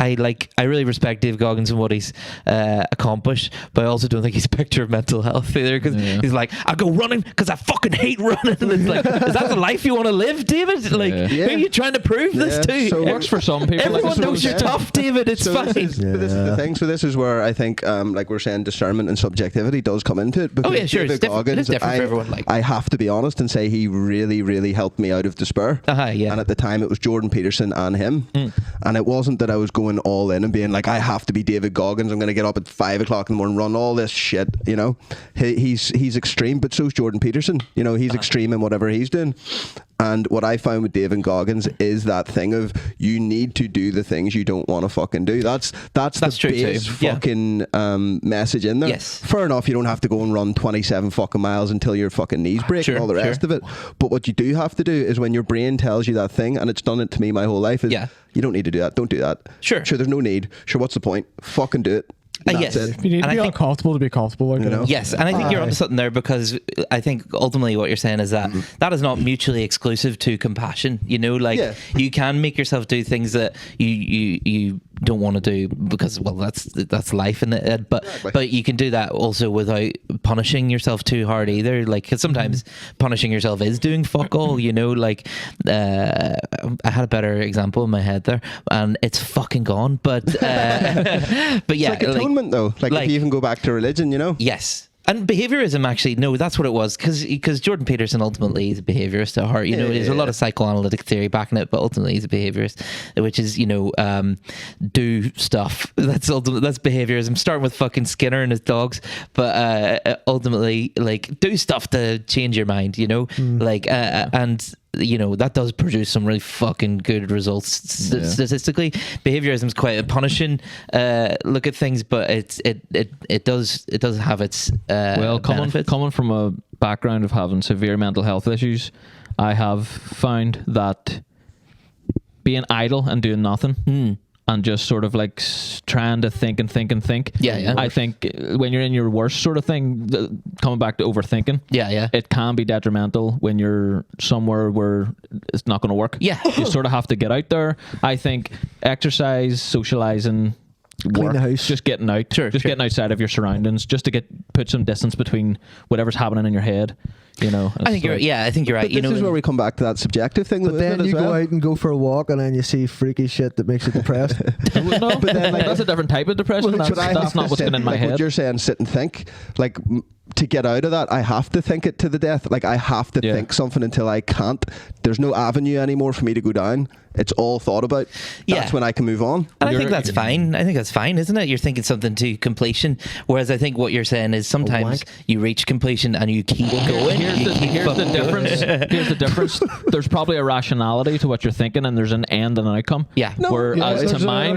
really respect Dave Goggins and what he's accomplished, but I also don't think he's a picture of mental health either, because he's like, I go running because I fucking hate running. And it's like, is that the life you want to live, David? Like, who are you trying to prove this to? So it works for some people. Everyone knows you're tough, David. It's fine. This is the thing. So this is where where I think, like we're saying, discernment and subjectivity does come into it. Because yeah, sure. David It is Goggins, different for everyone. Like, I have to be honest and say he really, really helped me out of despair. Yeah. And at the time, it was Jordan Peterson and him. And it wasn't that I was going all in and being like, I have to be David Goggins. I'm going to get up at 5 o'clock in the morning, run all this shit. You know, he's extreme, but so's Jordan Peterson. You know, he's extreme in whatever he's doing. And what I found with David Goggins is that thing of you need to do the things you don't want to fucking do. That's the true base too. fucking message in there. Yes. Fair enough, you don't have to go and run 27 fucking miles until your fucking knees break and all the rest of it. But what you do have to do is when your brain tells you that thing, and it's done it to me my whole life, is you don't need to do that. Don't do that. Sure, there's no need. Sure, what's the point? Fucking do it. Yes. It. You need to be uncomfortable to be comfortable. Like, You know? Yes, and I think you're onto something there, because I think ultimately what you're saying is that that is not mutually exclusive to compassion. You know, like you can make yourself do things that you don't want to do because, well, that's life in it. But you can do that also without punishing yourself too hard either. Like, because sometimes punishing yourself is doing fuck all. You know, like I had a better example in my head there, and it's fucking gone. But yeah, it's like atonement though. Like if you even go back to religion, you know. Yes. And behaviorism, actually, no, that's what it was, because Jordan Peterson ultimately is a behaviorist at heart. You know, there's a lot of psychoanalytic theory backing it, but ultimately he's a behaviorist, which is, you know, do stuff. That's behaviorism. Starting with fucking Skinner and his dogs, but ultimately, like, do stuff to change your mind. You know, like, and you know that does produce some really fucking good results statistically. Behaviorism is quite a punishing look at things, but it does have its coming from a background of having severe mental health issues, I have found that being idle and doing nothing and just sort of like trying to think. Yeah. I think when you're in your worst sort of thing, coming back to overthinking, it can be detrimental when you're somewhere where it's not going to work. Yeah. You sort of have to get out there. I think exercise, socializing, clean the house, just getting out, getting outside of your surroundings, just to put some distance between whatever's happening in your head. You know, I think you're right. But this is where we come back to that subjective thing. But then you go out and go for a walk, and then you see freaky shit that makes you depressed. No, but then that's a different type of depression. That's not what's going in my head. What you're saying, sit and think. Like, to get out of that, I have to think it to the death. Like, I have to think something until I can't. There's no avenue anymore for me to go down. It's all thought about. That's when I can move on. And I think that's fine. I think that's fine, isn't it? You're thinking something to completion. Whereas I think what you're saying is sometimes you reach completion and you keep going. Here's the difference. There's probably a rationality to what you're thinking, and there's an end and an outcome. Yeah. To mine,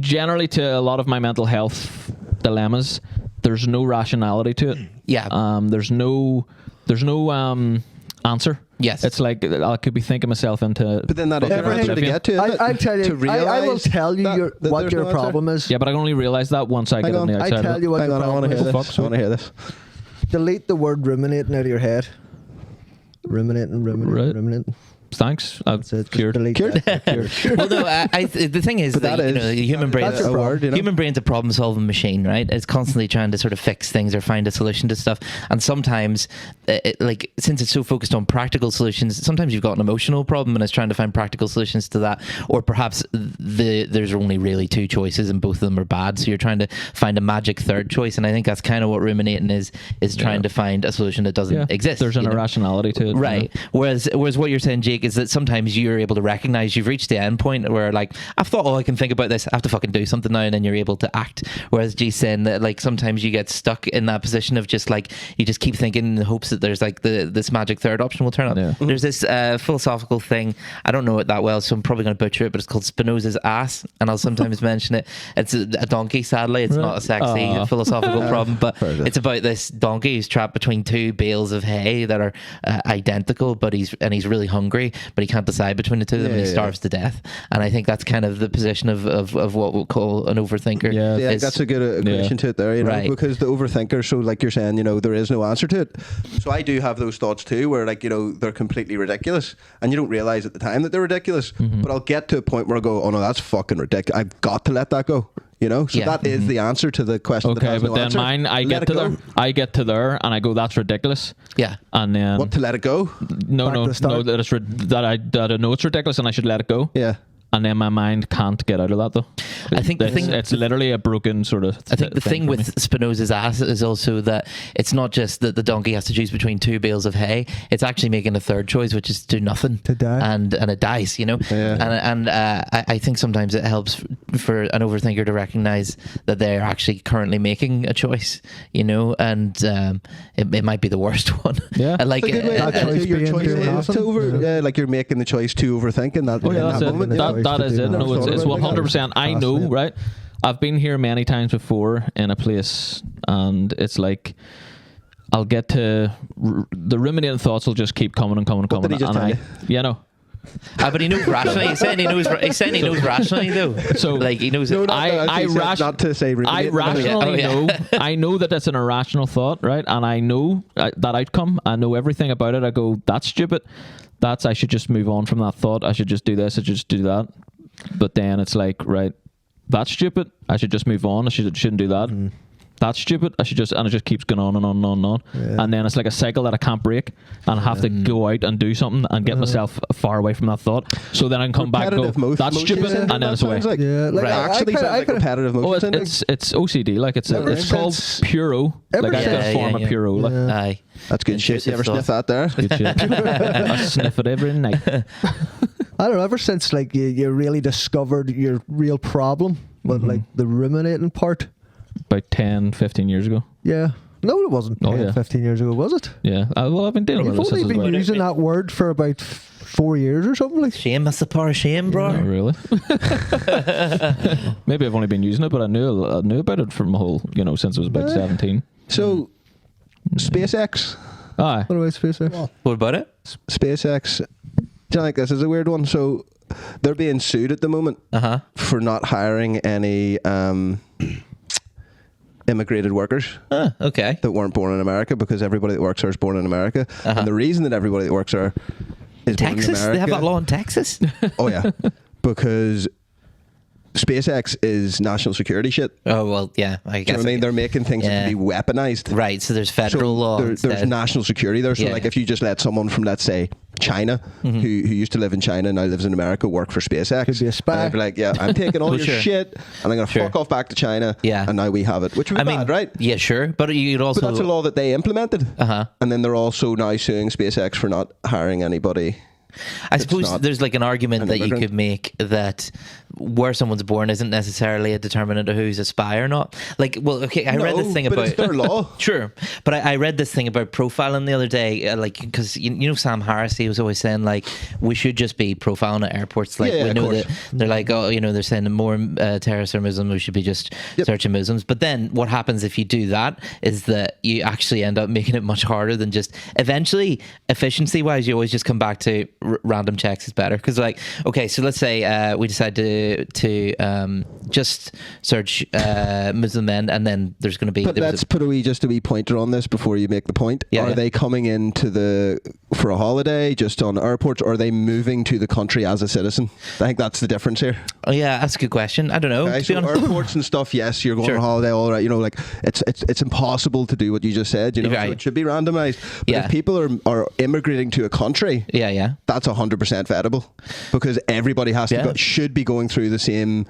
generally to a lot of my mental health dilemmas, there's no rationality to it. Yeah. There's no answer. Yes. It's like I could be thinking myself into. But then that is your answer to get to. I tell you, I will tell you what your problem is. Yeah, but I can only realize that once I get on the outside. I tell you what your problem is. I want to hear this. Delete the word ruminating out of your head. Ruminating. Thanks. That's it. Cured. Cured. Well, no, the thing is that the human brain, human brain's a problem-solving machine, right? It's constantly trying to sort of fix things or find a solution to stuff. And sometimes, like, since it's so focused on practical solutions, sometimes you've got an emotional problem and it's trying to find practical solutions to that. Or perhaps there's only really two choices and both of them are bad. So you're trying to find a magic third choice. And I think that's kind of what ruminating is trying to find a solution that doesn't exist. There's an irrationality to it. Right. Whereas what you're saying, Jake, is that sometimes you're able to recognize you've reached the end point where, like, I've thought, I can think about this, I have to fucking do something now, and then you're able to act. Whereas G's saying that, like, sometimes you get stuck in that position of just, like, you just keep thinking in the hopes that there's, like, this magic third option will turn up. Yeah. There's this philosophical thing, I don't know it that well, so I'm probably going to butcher it, but it's called Spinoza's ass, and I'll sometimes mention it. It's a donkey, sadly. It's not a sexy philosophical problem, but it's about this donkey who's trapped between two bales of hay that are identical, but he's really hungry, but he can't decide between the two of them, and he starves to death. And I think that's kind of the position of what we'll call an overthinker. Yeah, that's a good equation to it there, you know, right. Because the overthinker, so like you're saying, you know, there is no answer to it. So I do have those thoughts too, where, like, you know, they're completely ridiculous, and you don't realize at the time that they're ridiculous. But I'll get to a point where I go, oh no, that's fucking ridiculous. I've got to let that go. You know, so that is the answer to the question. Okay, that has but no then answer. mine, I get to there, and I go, that's ridiculous. Yeah, and then what, to let it go? No, that I know it's ridiculous, and I should let it go. Yeah. and then my mind can't get out of that though. I think it's literally a broken sort of. I think the thing with Spinoza's ass is also that it's not just that the donkey has to choose between 2 bales of hay. It's actually making a third choice, which is to do nothing, to die, and it dies. And I think sometimes it helps for an overthinker to recognize that they're actually currently making a choice. And it might be the worst one. Yeah, like your choice to over, like you're making the choice to overthink in that moment. That is it. No, it's 100%. I know, right? I've been here many times before in a place, and it's like I'll get to the ruminating thoughts will just keep coming and coming and coming. But he knows rationally. He's saying he knows rationally though. So like he knows. I rationally know. I know that that's an irrational thought, right? And I know that outcome. I know everything about it. I go, that's stupid. I should just move on from that thought. I should just do this. I should just do that. But then it's like, right, that's stupid. I should just move on. I shouldn't do that. That's stupid. I should just, and it just keeps going on and on and on and on. Yeah. And then it's like a cycle that I can't break, and I have to go out and do something and get myself far away from that thought. So then I can come back and go, that's stupid, and then it's away. Like, actually sounds like repetitive motion. It's OCD. Like it's called Puro. Like I've got a form of Puro. Like, that's good shit. You ever sniff that there? Good shit. I sniff it every night. I don't know, ever since like you really discovered your real problem with like the ruminating part. About 10, 15 years ago. Yeah. No, it wasn't 10, 15 years ago, was it? Yeah. I've been dealing with this. You've only been using that word for about 4 years or something like. Shame, that's the power of shame, bro. Not really. Maybe I've only been using it, but I knew about it from a whole, since I was about 17. So, SpaceX. Aye. What about SpaceX? What about it? SpaceX. Do you think this is a weird one? So, they're being sued at the moment for not hiring any immigrated workers that weren't born in America, because everybody that works there is born in America. And the reason that everybody that works there is Texas? born in America. They have that law in Texas? Oh, yeah. Because SpaceX is national security shit. Oh, well, yeah. I guess. Do you know what I mean? They're making things that can be weaponized. Right, so there's federal law. There's national security there. So, like, if you just let someone from, let's say, China, who used to live in China and now lives in America, work for SpaceX. Could be a spy. They'd be like, yeah, I'm taking all your shit and I'm going to fuck off back to China. Yeah. And now we have it. Which would be bad, right? Yeah, sure. But you'd also... But that's a law that they implemented. And then they're also now suing SpaceX for not hiring anybody. I suppose there's like an argument that you could make that where someone's born isn't necessarily a determinant of who's a spy or not. Like, well, okay, I read this thing about... it's their law. Sure. But I read this thing about profiling the other day, like, because, you know, Sam Harris, he was always saying, like, we should just be profiling at airports. Like, we know that they're like, oh, you know, they're saying more terrorists or Muslims, we should be just searching Muslims. But then what happens if you do that is that you actually end up making it much harder than just... Eventually, efficiency-wise, you always just come back to random checks is better. Because, like, okay, so let's say we decide to just search Muslim men, and then there's going to be... But let's put just a wee pointer on this before you make the point. Are they coming into for a holiday just on airports, or are they moving to the country as a citizen? I think that's the difference here. Oh yeah, that's a good question. I don't know. Okay, so airports and stuff, yes, you're going on holiday, all right. You know, like it's impossible to do what you just said. You know, so it should be randomized. But if people are immigrating to a country, that's 100% vetable, because everybody has to should be going through the same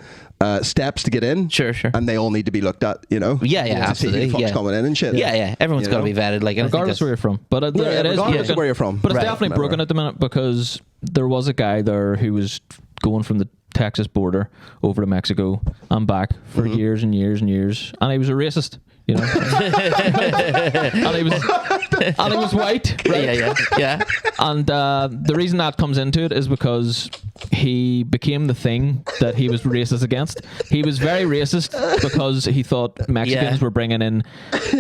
steps to get in. Sure. And they all need to be looked at. You know. Yeah, absolutely. See who the fuck's coming in and shit. Yeah. Everyone's got to be vetted. Like, regardless where you're from. But it is regardless of where you're from. But it's definitely broken at the minute, because there was a guy there who was going from the Texas border over to Mexico and back for years and years and years, and he was a racist, you know. and he was white, right? Yeah. And the reason that comes into it is because he became the thing that he was racist against. He was very racist because he thought Mexicans were bringing in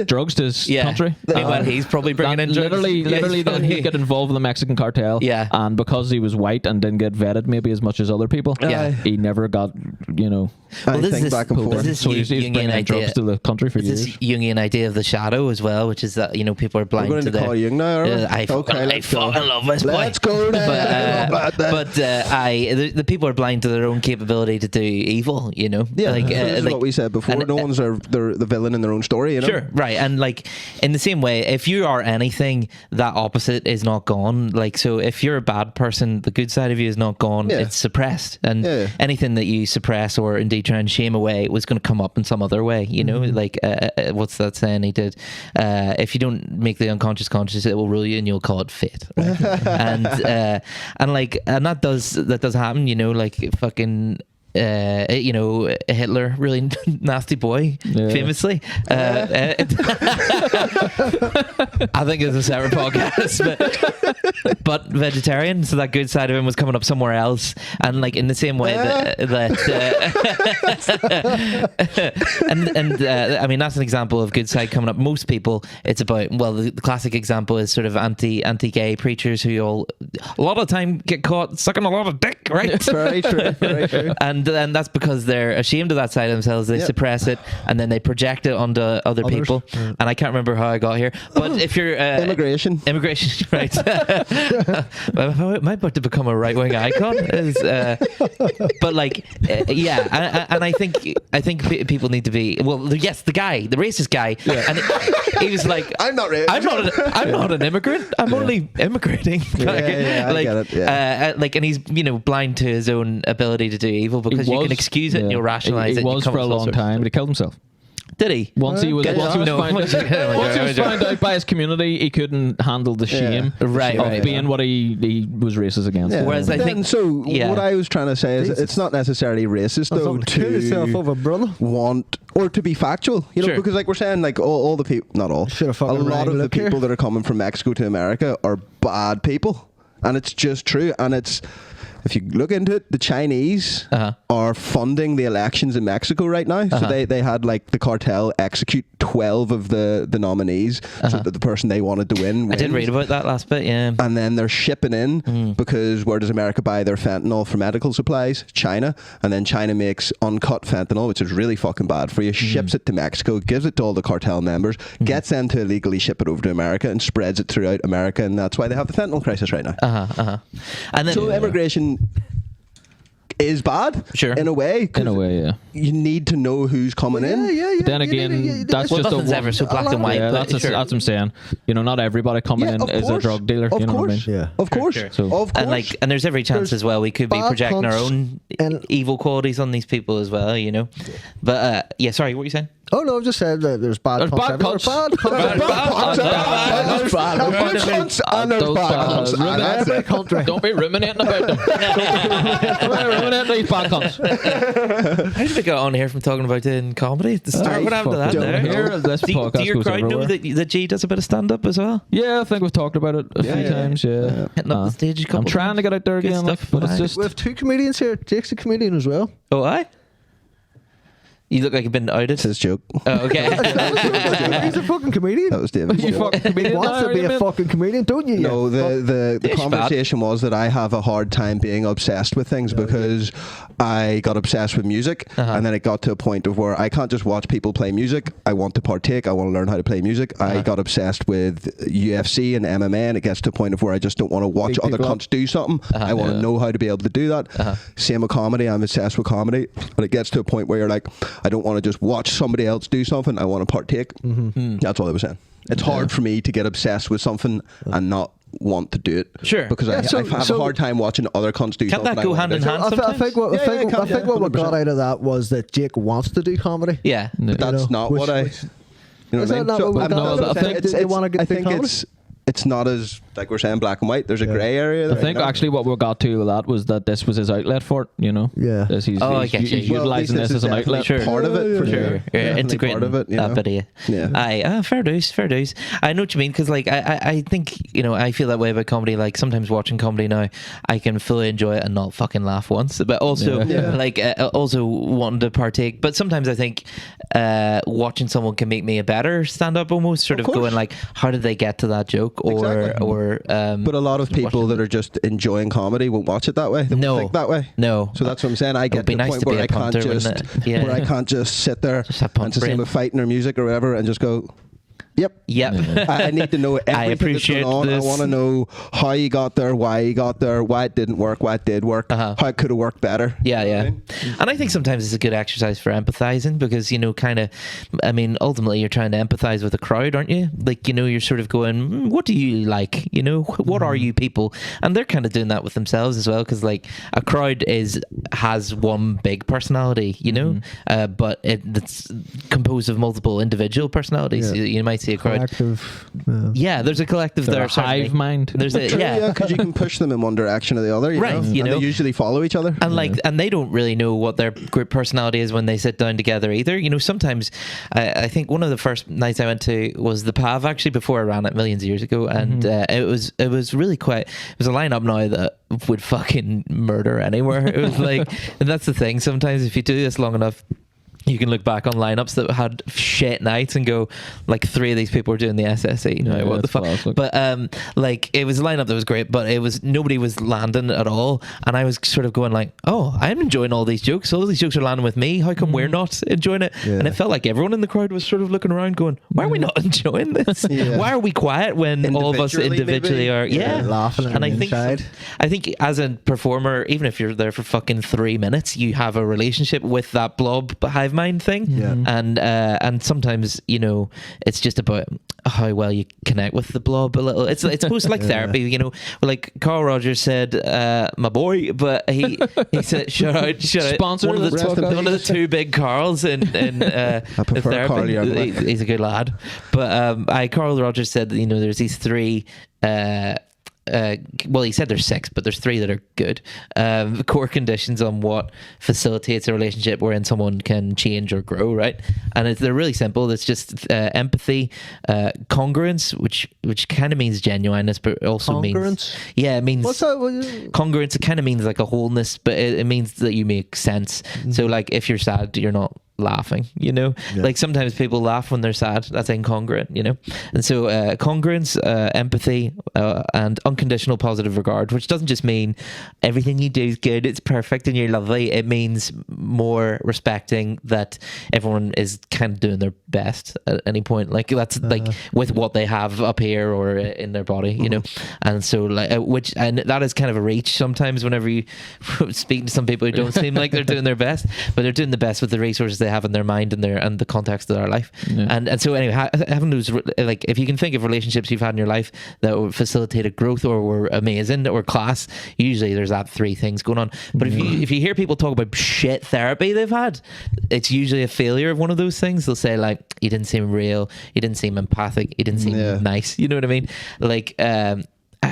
drugs to his country. Meanwhile, he's probably bringing in drugs. Literally, then he'd get involved with the Mexican cartel. Yeah. And because he was white and didn't get vetted maybe as much as other people, he never got, you know, anything back and forth. This So he's bringing drugs to the country for this years. Jungian idea of the shadow as well, which is that people are blind We're to going to their. call Jung now, are we? I fucking love this boy. Let's go then. But the people are blind to their own capability to do evil. Yeah, this is what we said before. No one's the villain in their own story. You know? Sure, right, and like in the same way, if you are anything, that opposite is not gone. Like, so if you're a bad person, the good side of you is not gone. Yeah. It's suppressed, and anything that you suppress or indeed try and shame away was going to come up in some other way. You know, like what's that saying he did? If you don't make the unconscious conscious, it will rule you, and you'll call it fate. Right? and that does happen. You know, like fucking. Hitler, really nasty boy, famously. I think it's a separate podcast, but vegetarian, so that good side of him was coming up somewhere else, and like in the same way that I mean, that's an example of good side coming up. Most people, it's about, well, the classic example is sort of anti-gay preachers who a lot of the time get caught sucking a lot of dick, right? Very true, very true. And that's because they're ashamed of that side of themselves. They suppress it, and then they project it onto other people. And I can't remember how I got here. But if you're immigration, right? Am I about to become a right-wing icon? But like, and I think people need to be. Well, yes, the racist guy, and he was like, "I'm not racist. I'm not an immigrant. I'm only immigrating." I get it. Yeah. And he's blind to his own ability to do evil because you can excuse it and you'll rationalize it. He was for a long time, but he killed himself. Did he? Once he was found out by his community, he couldn't handle the shame of being what he was racist against. Yeah. Whereas I think what I was trying to say is it's not necessarily racist though to kill yourself over brother. Want or to be factual, because like we're saying, like all the people, not all, a lot of the people that are coming from Mexico to America are bad people, and it's just true, and it's. If you look into it, the Chinese are funding the elections in Mexico right now. So they had like the cartel execute 12 of the nominees so that the person they wanted to win wins. I did read about that last bit, yeah. And then they're shipping in because where does America buy their fentanyl for medical supplies? China. And then China makes uncut fentanyl, which is really fucking bad for you, ships it to Mexico, gives it to all the cartel members, gets them to illegally ship it over to America and spreads it throughout America. And that's why they have the fentanyl crisis right now. And then, so immigration is bad, in a way. You need to know who's coming in. But then again, that's just nothing's ever so black and white. Yeah, that's what I'm saying. Not everybody coming in is a drug dealer. Of you know course, what I mean? Yeah, of course. So, of course. And there's every chance as well we could be projecting our own evil qualities on these people as well. But sorry, what were you saying? Oh no, I've just said that there's bad cunts. There's bad cunts. Don't be ruminating about them. Ruminate these bad cunts. How did we get on here from talking about in comedy at the start? What happened to that there? Do your crowd know that G does a bit of stand-up as well? Yeah, I think we've talked about it a few times. Yeah, hitting up the stage a couple. I'm trying to get out there again, but it's just we have two comedians here. Jake's a comedian as well. Oh, aye. You look like you've been outed. It's his joke. Oh, okay. He's a fucking comedian. That was David. You fucking comedian. Wants to be a fucking comedian, don't you? No, the conversation was that I have a hard time being obsessed with things because I got obsessed with music, and then it got to a point of where I can't just watch people play music. I want to partake. I want to learn how to play music. I got obsessed with UFC and MMA, and it gets to a point of where I just don't want to watch other cunts do something. I want to know how to be able to do that. Same with comedy. I'm obsessed with comedy, but it gets to a point where you're like, I don't want to just watch somebody else do something. I want to partake. That's all I was saying. It's hard for me to get obsessed with something and not want to do it. Sure. Because I have a hard time watching other cunts do something. Can't that go hand in hand sometimes? I think what we got out of that was that Jake wants to do comedy. Yeah. But that's not what I... You know what I mean? I think it's not as, like we're saying, black and white. There's a grey area there. I think actually what we got to with that was that this was his outlet for it, Yeah. He's utilising this as an outlet. Part of it, for sure. Integrating part of it, that bit of you. Yeah. Fair dues. I know what you mean, because like I think, I feel that way about comedy. Like sometimes watching comedy now, I can fully enjoy it and not fucking laugh once, but also also wanting to partake. But sometimes I think watching someone can make me a better stand-up almost, sort of going like, how did they get to that joke? Or or but a lot of people that are just enjoying comedy won't watch it that way. They won't think that way. No. So that's what I'm saying. I get to the point where I can't just sit there and to same with fighting or music or whatever and just go, Yep. I need to know everything that's going on. I want to know how you got there, why you got there, why it didn't work, why it did work, how it could have worked better. Yeah. And I think sometimes it's a good exercise for empathizing because, ultimately you're trying to empathize with a crowd, aren't you? Like, you're sort of going, what do you like? What are you people? And they're kind of doing that with themselves as well because, like, a crowd has one big personality, but it's composed of multiple individual personalities. Yeah. You might see a crowd. Collective. Yeah, there's a collective there. A hive mind. There's because you can push them in one direction or the other. Right. And they usually follow each other. And and they don't really know what their group personality is when they sit down together either. Sometimes I think one of the first nights I went to was the PAV actually before I ran it millions of years ago, and it was really quite. It was a lineup now that would fucking murder anywhere. It was like, and that's the thing. Sometimes if you do this long enough, you can look back on lineups that had shit nights and go, like, 3 of these people were doing the SSE. What the fuck? Classic. But it was a lineup that was great, but nobody was landing at all, and I was sort of going like, oh, I'm enjoying all these jokes. All these jokes are landing with me. How come we're not enjoying it? Yeah. And it felt like everyone in the crowd was sort of looking around, going, why are we not enjoying this? Why are we quiet when all of us individually are? Yeah, laughing. And I think as a performer, even if you're there for fucking 3 minutes, you have a relationship with that blob hive mind thing, and sometimes it's just about how well you connect with the blob a little. It's supposed to like therapy, like Carl Rogers said, my boy, but he said shout out sponsor one of the 2 big Carls in I prefer therapy. Carl Young. He's a good lad, but Carl Rogers said that there's these 3 he said there's 6, but there's 3 that are good. Core conditions on what facilitates a relationship wherein someone can change or grow, right? And they're really simple. It's just empathy, congruence, which kind of means genuineness, but also means it means what's that? Congruence. It kind of means like a wholeness, but it means that you make sense. So, like, if you're sad, you're not laughing, like sometimes people laugh when they're sad. That's incongruent, and so congruence, empathy, and unconditional positive regard, which doesn't just mean everything you do is good, it's perfect and you're lovely. It means more respecting that everyone is kind of doing their best at any point, like that's like with what they have up here or in their body, and so like and that is kind of a reach sometimes whenever you speak to some people who don't seem like they're doing their best, but they're doing the best with the resources they have in their mind and the context of their life. And so anyway, having those, like, if you can think of relationships you've had in your life that facilitated growth or were amazing or class, usually there's that 3 things going on. But if you hear people talk about shit therapy they've had, it's usually a failure of one of those things. They'll say like, he didn't seem real, he didn't seem empathic, he didn't seem nice, you know what I mean? Like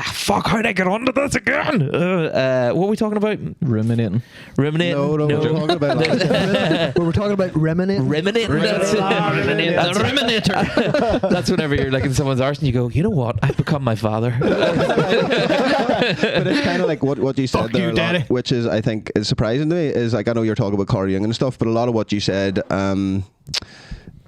fuck, how did I get onto this again? What were we talking about? Ruminating. No, we're talking about we were talking about ruminating. The Rimminator. That's whenever you're like in someone's arse and you go, you know what? I've become my father. But it's kind of like what you said there, Daddy. Which is, I think, is surprising to me. Is like, I know you're talking about Carl Jung and stuff, but a lot of what you said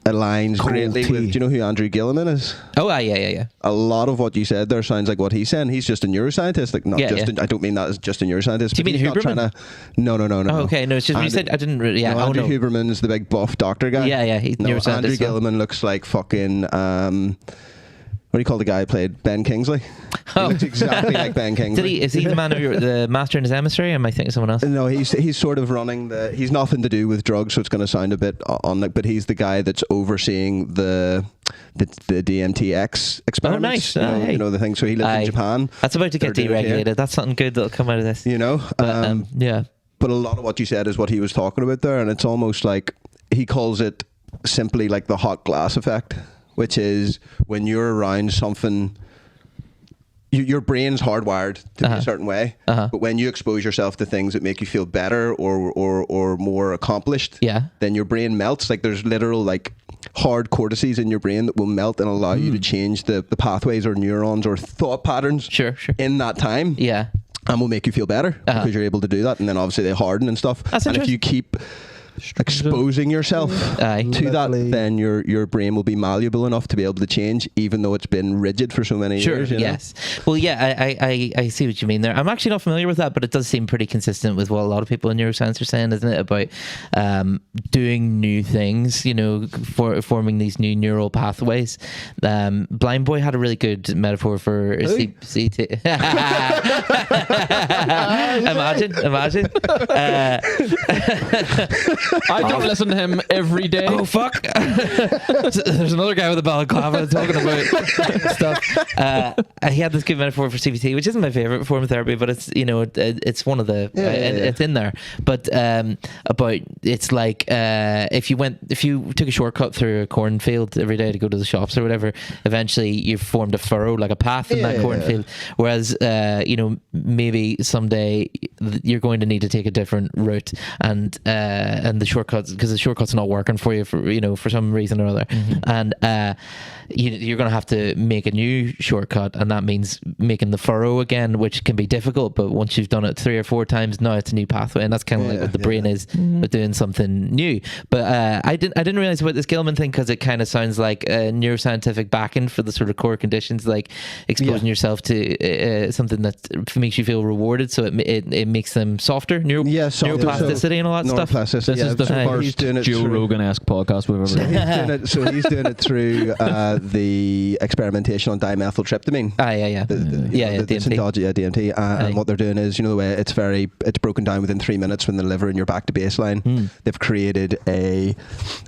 aligns greatly with, do you know who Andrew Gilliman is? Oh, yeah. A lot of what you said there sounds like what he's saying. He's just a neuroscientist. Like, not I don't mean that as just a neuroscientist. Do you mean Huberman? No. Oh, okay, no, it's just you said I didn't really. Yeah, Andrew Huberman's the big buff doctor guy. Yeah, he's neuroscientist. Andrew Gilliman looks like fucking. What do you call the guy who played Ben Kingsley? He looks exactly like Ben Kingsley. Is he the man who the master in his emissary? Am I thinking someone else? No, he's sort of running he's nothing to do with drugs, so it's going to sound a bit on like, but he's the guy that's overseeing the DMTX experiments. Oh, nice. You know the thing. So he lives in Japan. That's about to get deregulated. That's something good that'll come out of this. But, yeah. But a lot of what you said is what he was talking about there, and it's almost like he calls it simply like the hot glass effect, which is when you're around something, your brain's hardwired to be a certain way, but when you expose yourself to things that make you feel better or more accomplished, then your brain melts. Like there's literal like hard cortices in your brain that will melt and allow you to change the pathways or neurons or thought patterns in that time. Yeah. And will make you feel better because you're able to do that. And then obviously they harden and stuff. That's and if you keep exposing yourself to that, then your brain will be malleable enough to be able to change, even though it's been rigid for so many years. Yes. Well, yeah, I see what you mean there. I'm actually not familiar with that, but it does seem pretty consistent with what a lot of people in neuroscience are saying, isn't it? About doing new things, forming these new neural pathways. Blind Boy had a really good metaphor for CT. Imagine. I don't listen to him every day. Oh fuck! There's another guy with a balaclava talking about stuff. He had this good metaphor for CBT, which isn't my favorite form of therapy, but it's it's one of the it's in there. But about it's like if you took a shortcut through a cornfield every day to go to the shops or whatever, eventually you've formed a furrow, like a path in that cornfield. Whereas maybe someday you're going to need to take a different route, and the shortcuts, because the shortcut's not working for you for some reason or other, and you're going to have to make a new shortcut, and that means making the furrow again, which can be difficult. But once you've done it 3 or 4 times, now it's a new pathway, and that's kind of like what the brain is with doing something new. But I didn't realize about this Gilman thing, because it kind of sounds like a neuroscientific backing for the sort of core conditions, like exposing yourself to something that makes you feel rewarded, so it makes them softer, neuroplasticity and all that stuff. This is the first Joe Rogan-esque podcast we've ever done. He's doing it through the experimentation on dimethyltryptamine. DMT. DMT. And what they're doing is, the way it's broken down within 3 minutes when the liver and you're back to baseline. They've created an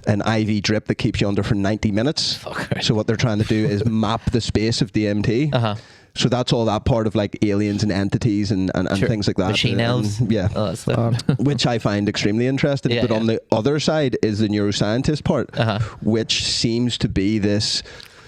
IV drip that keeps you under for 90 minutes. So what they're trying to do is map the space of DMT. So that's all that part of like aliens and entities and things like that. Machine elves. Which I find extremely interesting. But on the other side is the neuroscientist part, which seems to be this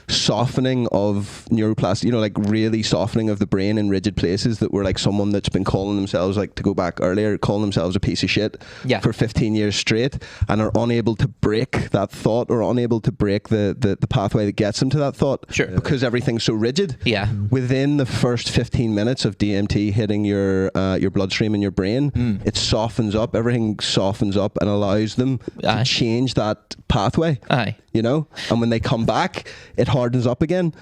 softening of neuroplasticity, like really softening of the brain in rigid places that were like someone that's been calling themselves, like to go back earlier, calling themselves a piece of shit for 15 years straight, and are unable to break that thought, or unable to break the pathway that gets them to that thought, because everything's so rigid. Within the first 15 minutes of DMT hitting your bloodstream in your brain, it softens up, everything softens up and allows them to change that pathway. And when they come back, it hardens up again.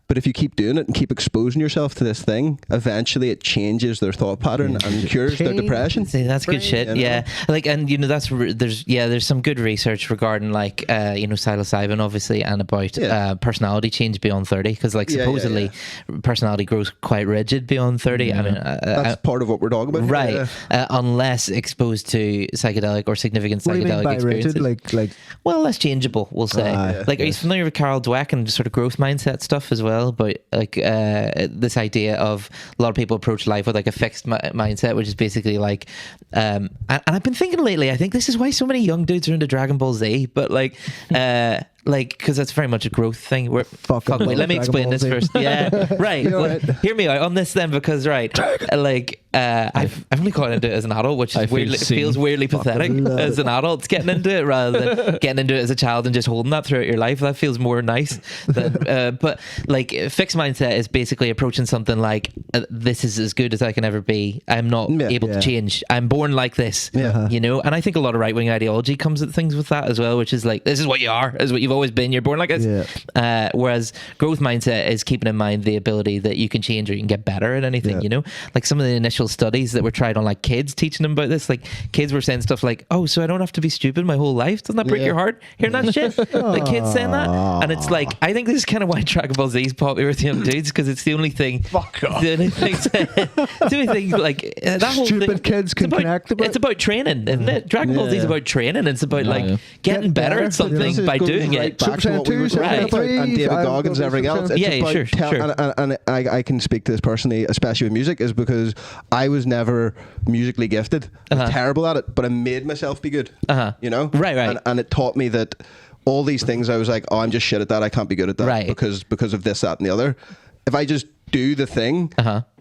But if you keep doing it and keep exposing yourself to this thing, eventually it changes their thought pattern and cures their depression. See, that's good shit. Like, and there's some good research regarding like psilocybin, obviously, and about personality change beyond 30, because like supposedly personality grows quite rigid beyond 30. I mean, that's part of what we're talking about, right? Unless exposed to psychedelic or significant psychedelic experiences, rigid? Like less changeable, we'll say. Like, are you familiar with Carol Dweck and sort of growth mindset stuff as well? But like this idea of a lot of people approach life with like a fixed mindset, which is basically like and I've been thinking lately, I think this is why so many young dudes are into Dragon Ball Z, but like because that's very much a growth thing. Wait, let me explain this first. Hear me out on this then, because I've only gotten into it as an adult, which is feels weirdly pathetic as an adult. It's getting into it rather than getting into it as a child and just holding that throughout your life. That feels more nice than, but like fixed mindset is basically approaching something like this is as good as I can ever be. I'm not able to change. I'm born like this, and I think a lot of right-wing ideology comes at things with that as well, which is like, this is what you are, this is what you've always been, you're born like this. Whereas growth mindset is keeping in mind the ability that you can change or you can get better at anything. Like some of the initial studies that were tried on like kids, teaching them about this, like kids were saying stuff like, oh, so I don't have to be stupid my whole life? Doesn't that break your heart hearing that shit? Like kids saying that, and it's like, I think this is kind of why Dragon Ball Z is popular with young dudes, because it's the only thing the only thing like that whole stupid thing, kids can connect about. It's about training, isn't it? Dragon Ball Z is about training. It's about like getting better at something by doing it. Back to what we were talking about, and David Goggins and everything else. It's about and I can speak to this personally, especially with music, is because I was never musically gifted. I was terrible at it, but I made myself be good. Right. And it taught me that all these things I was like, oh, I'm just shit at that, I can't be good at that, because of this, that and the other. If I just do the thing,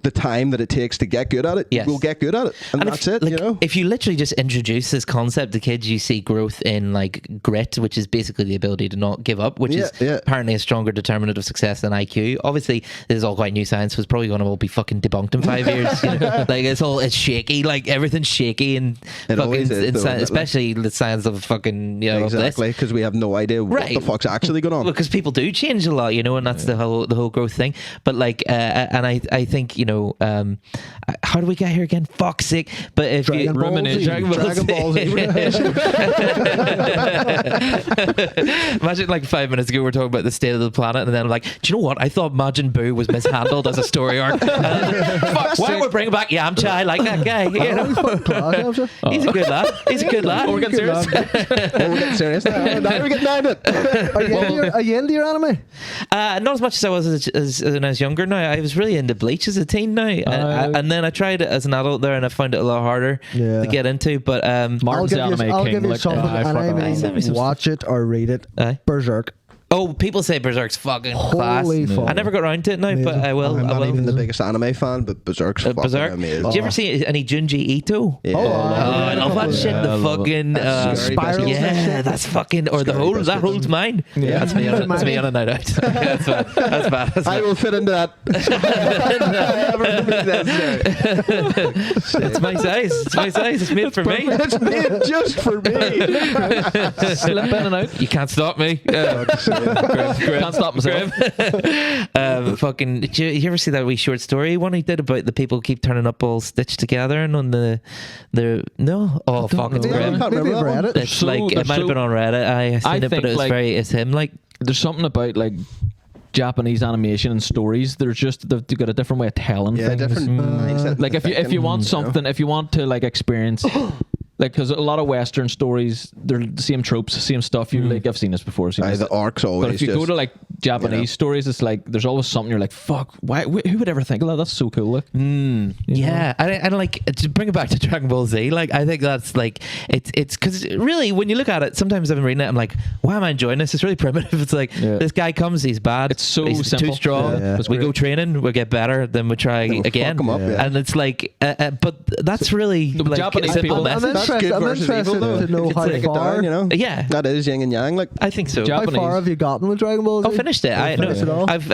the time that it takes to get good at it, Yes. we'll get good at it, and that's it. Like, you know, if you literally just introduce this concept to kids, you see growth in like grit, which is basically the ability to not give up, which is apparently a stronger determinant of success than IQ. Obviously, this is all quite new science, so it's probably going to all be fucking debunked in 5 years. You know? Like it's shaky, like everything's shaky and fucking, especially the science of fucking exactly, because we have no idea what the fuck's actually going on. Because people do change a lot, you know, and that's the whole growth thing. But like, and I think, you know, how do we get here again? Fuck's sake! But if Dragon Ball Z. Imagine like 5 minutes ago we're talking about the state of the planet, and then I'm like, do you know what? I thought Majin Buu was mishandled as a story arc. Why we're bringing back Yamcha? I like that guy. You know? He's a good lad. He's a good lad. We're getting serious. We're getting serious now. Now we're getting down to it. Are you into your anime? Not as much as I was when I was younger. Now I was really into Bleach as a teen. Now and then I tried it as an adult there, and I found it a lot harder to get into. But Martin's anime I'll king. give you something, and I mean, watch it or read it. Berserk. Oh, people say Berserk's fucking class. Fuck. I never got around to it now, but I will. I'm I not will. even the biggest anime fan, but Berserk's fucking amazing. Did you ever see any Junji Ito? Yeah. I love that shit. The fucking spirals. Yeah, that's fucking the whole that holds mine. Yeah. That's me on a night out. That's bad. That's bad. I will fit into that. It's my size. It's my size. It's made for me. It's made just for me. Slip in and out. You can't stop me. Can't stop myself. Fucking. Did you ever see that wee short story one he did about the people who keep turning up all stitched together and on the no? Oh fuck! It's I grim. can't remember that one. It's like it might have been on Reddit. I seen it, but it was very. It's him like. There's something about like Japanese animation and stories. They've got a different way of telling things. Different mindset. Like if you want something, if you want to like experience. Like, because a lot of Western stories, they're the same tropes, same stuff. You like, I've seen this before. The arcs always. But if you go to like Japanese stories, it's like there's always something you're like, fuck, why? Who would ever think of that? That's so cool. Like, yeah, and like to bring it back to Dragon Ball Z, like I think that's like it's because really when you look at it, sometimes I've been reading it, I'm like, why am I enjoying this? It's really primitive. It's like this guy comes, he's bad. It's so he's simple. too strong. We go training, we get better, then we try again, and it's like, but that's really the like Japanese a simple people. message. I'm interested to know how far. Yeah, that is yin and yang. Like I think so. How far have you gotten with Dragon Ball Z? I finished it. I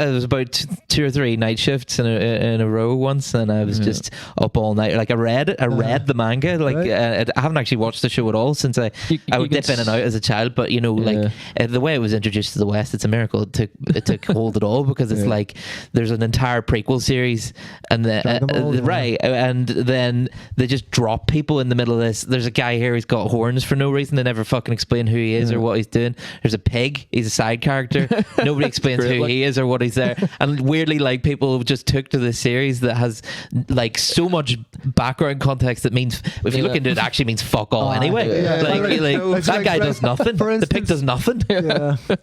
was about 2 or 3 night shifts in a row once, and I was just up all night. Like I read the manga. Like I haven't actually watched the show at all since I would dip in and out as a child. But you know, like the way it was introduced to the West, it's a miracle. It took hold at all because it's like there's an entire prequel series, and and then they just drop people in the middle of this. There's a guy here who's got horns for no reason. They never fucking explain who he is or what he's doing. There's a pig. He's a side character. Nobody explains who he is or what he's there. And weirdly, like people just took to this series that has like so much background context that means if you look into it, actually means fuck all anyway. That guy does nothing. The pig does nothing.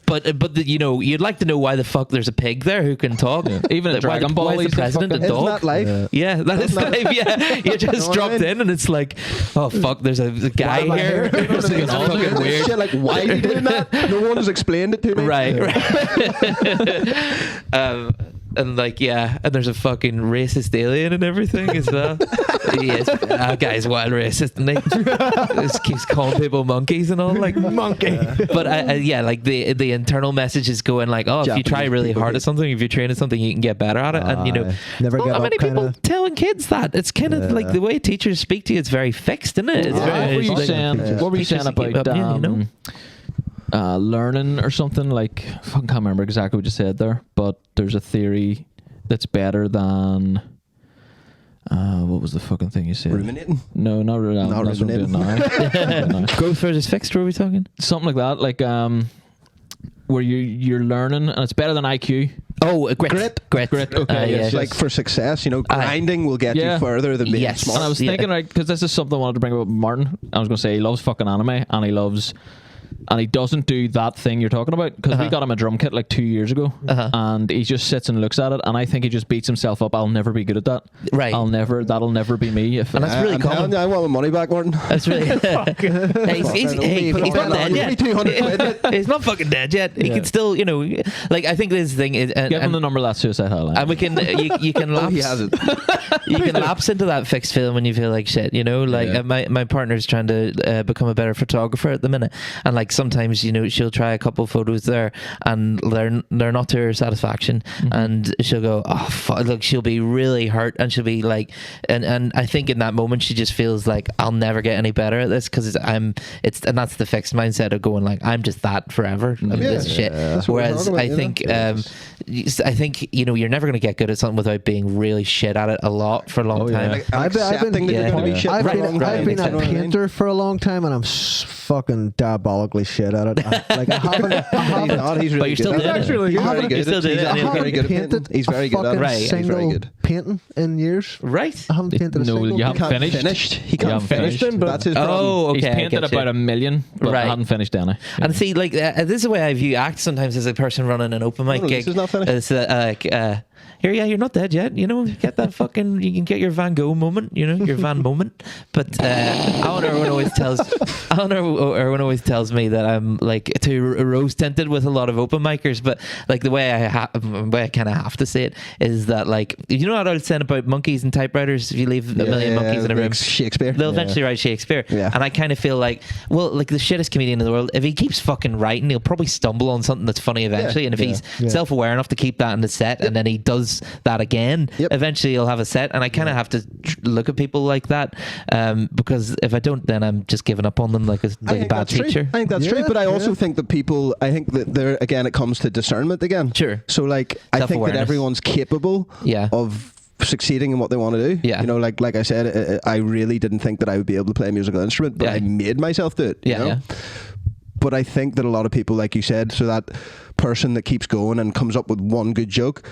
But you know, you'd like to know why the fuck there's a pig there who can talk. Even in Dragon Ball, why is the president a dog? Isn't that life? Yeah, that is life. Yeah, you just dropped in and it's like, oh fuck, there's a guy here. It's fucking weird. Shit, like, why are you doing that? No one has explained it to me. Right. And like, yeah, and there's a fucking racist alien and everything as well. Yes, that guy's wild racist, isn't he? Just keeps calling people monkeys and all, like monkey. But like the internal message is going like, oh, if you try really hard at something, if you train at something, you can get better at it. And you know, never how many people telling kids that? It's kind of like the way teachers speak to you. It's very fixed, isn't it? It's very, what were you saying about learning or something? Like, I can't remember exactly what you said there, but there's a theory that's better than what was the fucking thing you said? Ruminating? No, not ruminating. Growth versus fixed, were we talking? Something like that, like where you're learning and it's better than IQ. Oh, grit. Okay, yes. Like for success, you know, grinding will get you further than being smart. And I was thinking, right, because this is something I wanted to bring up with Martin. I was going to say he loves fucking anime and he loves and he doesn't do that thing you're talking about, because we got him a drum kit like 2 years ago, and he just sits and looks at it, and I think he just beats himself up. I'll never be good at that. Right. That'll never be me. And that's really common. I want my money back, Martin. That's really. He's not dead yet. 200 quid. He's not fucking dead yet. He can still, like, I think this thing is. Give him the number of that suicide hotline. And we can, you can lapse. He has it. You can lapse into that fixed feeling when you feel like shit. Like my partner's trying to become a better photographer at the minute, and like sometimes she'll try a couple photos there, and they're not to her satisfaction, and she'll go, oh fuck, look, she'll be really hurt, and she'll be like, and I think in that moment she just feels like, I'll never get any better at this, because and that's the fixed mindset of going like, I'm just that forever. I mean, this shit. Whereas I think you're never going to get good at something without being really shit at it a lot for a long time. Like, I've been a painter for a long time, and I'm fucking diabolically shit at it. I haven't. He's really good. He's really good. He's very good at painting. He's very good at it. Right. Single painting in years. Right. I haven't painted a single. You haven't finished. He can't finish them, but that's his problem. Oh, okay. He's painted about 1 million, but I hadn't finished any. And see, like, this is the way I view act sometimes as a person running an open mic gig. This is not finished. It's you're not dead yet. Get that fucking. You can get your Van Gogh moment. Your Van moment. But Eleanor always tells me that I'm like too rose tinted with a lot of open micers. But like the way I kind of have to say it is that, like, what I was saying about monkeys and typewriters. If you leave a million monkeys in a room, Shakespeare, they'll eventually write Shakespeare. Yeah. And I kind of feel like, well, like the shittest comedian in the world, if he keeps fucking writing, he'll probably stumble on something that's funny eventually. And if he's self-aware enough to keep that in the set, and then he does that again, eventually he'll have a set. And I kind of have to look at people like that, because if I don't, then I'm just giving up on them like a bad teacher. I think that's true, but I also think that people, there again, it comes to discernment again. Sure. So like, I think that everyone's capable of succeeding in what they want to do. Yeah. Like I said, I really didn't think that I would be able to play a musical instrument, but I made myself do it. Yeah. But I think that a lot of people, like you said, so that person that keeps going and comes up with one good joke,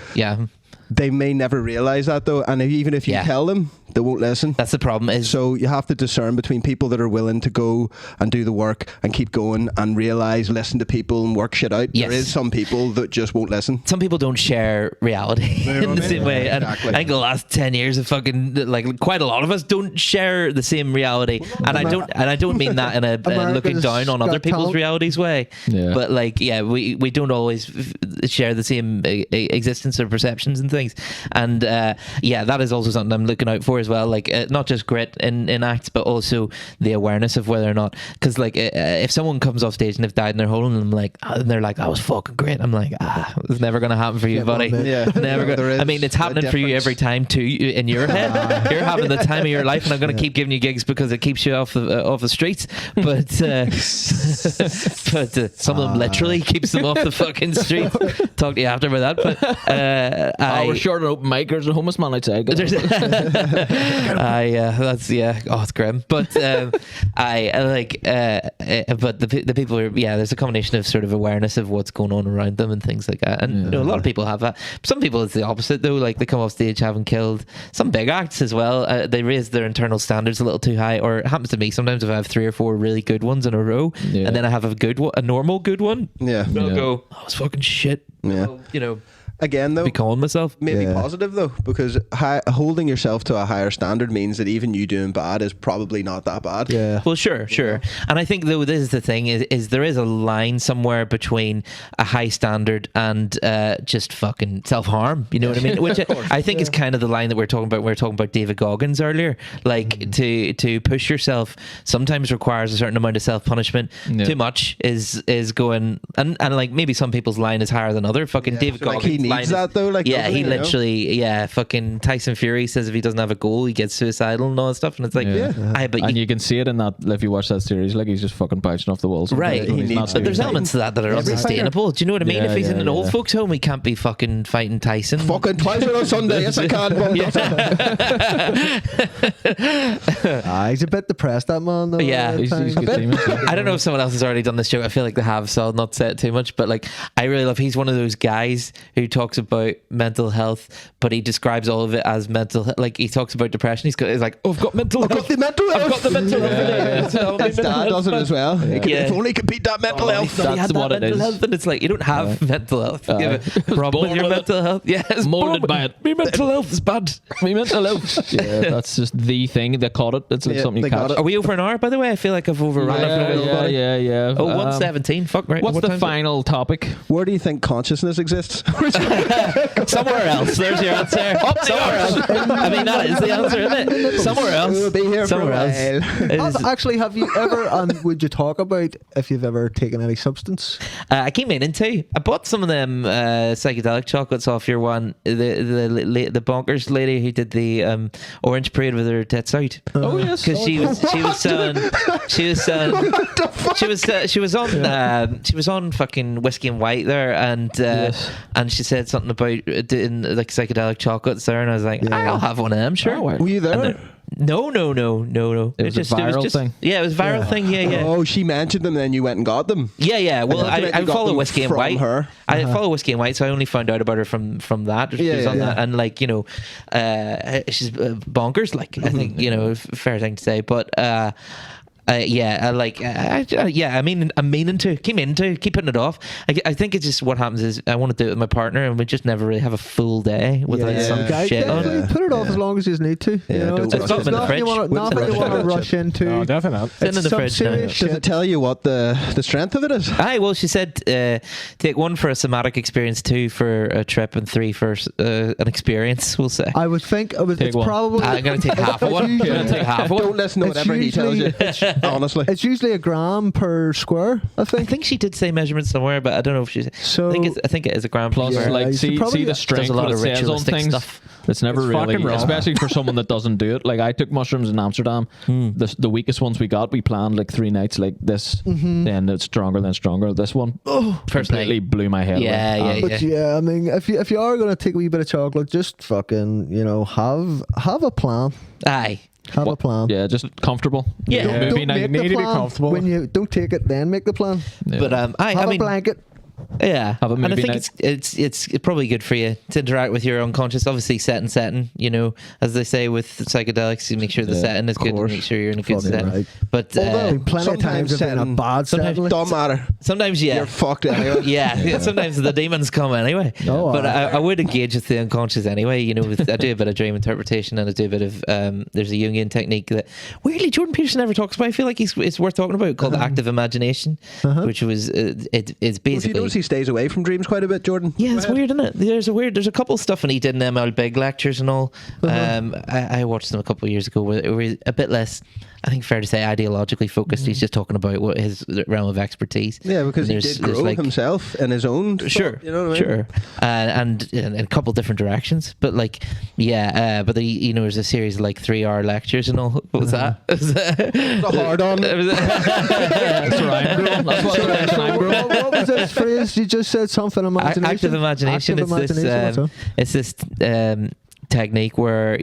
they may never realize that though, and even if you tell them, they won't listen. That's the problem. So you have to discern between people that are willing to go and do the work and keep going and realize, listen to people and work shit out. There is some people that just won't listen. Some people don't share reality in the same way, and I think the last 10 years of fucking, like, quite a lot of us don't share the same reality, and I don't mean that in a looking down on other people's realities way, but like, we don't always share the same existence or perceptions and things, and that is also something I'm looking out for as well, like not just grit in acts, but also the awareness of whether or not, because like if someone comes off stage and they've died in their hole, and I'm like, and they're like, that was fucking great, I'm like, it's never gonna happen for you, buddy. Never gonna. I mean, it's happening for you every time too in your head. You're having the time of your life, and I'm gonna keep giving you gigs because it keeps you off the streets, but some of them literally keeps them off the fucking street. Talk to you after about that, but we're short on open mic. There's a homeless man outside. It's grim, but but the people are, there's a combination of sort of awareness of what's going on around them and things like that, and a lot of people have that. Some people it's the opposite though, like they come off stage having killed. Some big acts as well, they raise their internal standards a little too high, or it happens to me sometimes if I have 3 or 4 really good ones in a row, and then I have a normal good one, I'll go, oh, it's fucking shit. Again, though, be calling myself maybe positive though, because holding yourself to a higher standard means that even you doing bad is probably not that bad. Well, sure. And I think though, this is the thing: is there is a line somewhere between a high standard and just fucking self harm. You know what I mean? Which I think is kind of the line that we're talking about. We were talking about David Goggins earlier. Like to push yourself sometimes requires a certain amount of self punishment. Too much is going, and like maybe some people's line is higher than other. Fucking David Goggins. Like he needs that though, like he literally fucking Tyson Fury says if he doesn't have a goal he gets suicidal and all that stuff, and it's like and you can see it in that if you watch that series, like he's just fucking bouncing off the walls, right? But there's elements to that are unsustainable. Do you know what I mean? If he's in an old folks home, he can't be fucking fighting Tyson fucking twice on Sunday. Yes, I can. He's a bit depressed, that man though. He's I don't know if someone else has already done this joke. I feel like they have, so I'll not say it too much, but like I really love, he's one of those guys who talks about mental health, but he describes all of it as mental. Like he talks about depression. He's like, "Oh, I've got mental health. I've got the mental health. I've got the mental health." His dad does it as well. If only could beat that mental health. He had that mental health, and it's like you don't have mental health. You have a problem with your mental health. Yeah, it's molded by it. My mental health is bad. My mental health. Yeah, that's just the thing. They caught it. It's like something you catch. Are we over an hour? By the way, I feel like I've overrun. Yeah. Oh, 1:17. Fuck right. What's the final topic? Where do you think consciousness exists? Somewhere else. There's your answer. Somewhere else. I mean, that is the answer, isn't it? Somewhere else. We'll be here Somewhere for a else. Actually, have you ever, and would you talk about if you've ever taken any substance? I came in into. I bought some of them psychedelic chocolates off your one. The bonkers lady who did the Orange Parade with her tits out. Oh yes, because she was selling. She was on fucking Whiskey and White there, and she said something about doing like psychedelic chocolates there, and I was like, I'll have one of them, sure. Were you there? No. It was a viral thing. Yeah, it was a viral thing. Yeah. Oh, she mentioned them, then you went and got them. Yeah. Well, I follow Whiskey and White. Her. I follow Whiskey and White, so I only found out about her from that. She was on that, and like she's bonkers. Like I think fair thing to say, but. I'm meaning to keep putting it off. I think it's just what happens is I want to do it with my partner, and we just never really have a full day without some shit on. Put it off as long as you need to. It's not in the fridge. Nothing you want to rush into. No, definitely. It's in the fridge now. Does it tell you what the strength of it is? Well, she said take 1 for a somatic experience, 2 for a trip, and 3 for an experience. We'll say. I would think it's probably. I'm going to take half of one. Don't listen to whatever he tells you. Honestly, it's usually a gram per square. I think she did say measurement somewhere, but I don't know if she's. So I think it is a gram plus. See the strength a lot of of ritualistic things. Stuff. It's never really, especially for someone that doesn't do it. Like I took mushrooms in Amsterdam. The weakest ones we got, we planned like 3 nights like this. Then it's stronger. This one completely blew my head away. But I mean, if you are going to take a wee bit of chocolate, just fucking have a plan. Aye. Have a plan. Yeah, just comfortable. Yeah. Don't make the plan. Be comfortable. When you don't take it, then make the plan. Yeah. But have a blanket. Yeah, have a movie and I think night. it's probably good for you to interact with your unconscious. Obviously, setting, as they say with psychedelics, you make sure the setting is good, and make sure you're in a good setting. Right. But plenty of times in a bad setting. Don't matter. Sometimes, you're fucked anyway. Yeah. Sometimes the demons come anyway. But I would engage with the unconscious anyway. I do a bit of dream interpretation, and I do a bit of there's a Jungian technique that weirdly Jordan Peterson never talks about. I feel like it's worth talking about, called active imagination, which was it's basically. He stays away from dreams quite a bit, Jordan. Yeah, it's weird, isn't it? There's a couple of stuff, and he did in ML Big lectures and all. I watched them a couple of years ago where it was a bit less, I think fair to say, ideologically focused. He's just talking about what his realm of expertise. Yeah, because he did grow himself in his own thought, you know what I mean? Sure. And in a couple different directions. But but there's a series of like 3-hour lectures and all. What was that? It's a hard on. That's what was this phrase? You just said something. Imagination. Active imagination. It's this technique where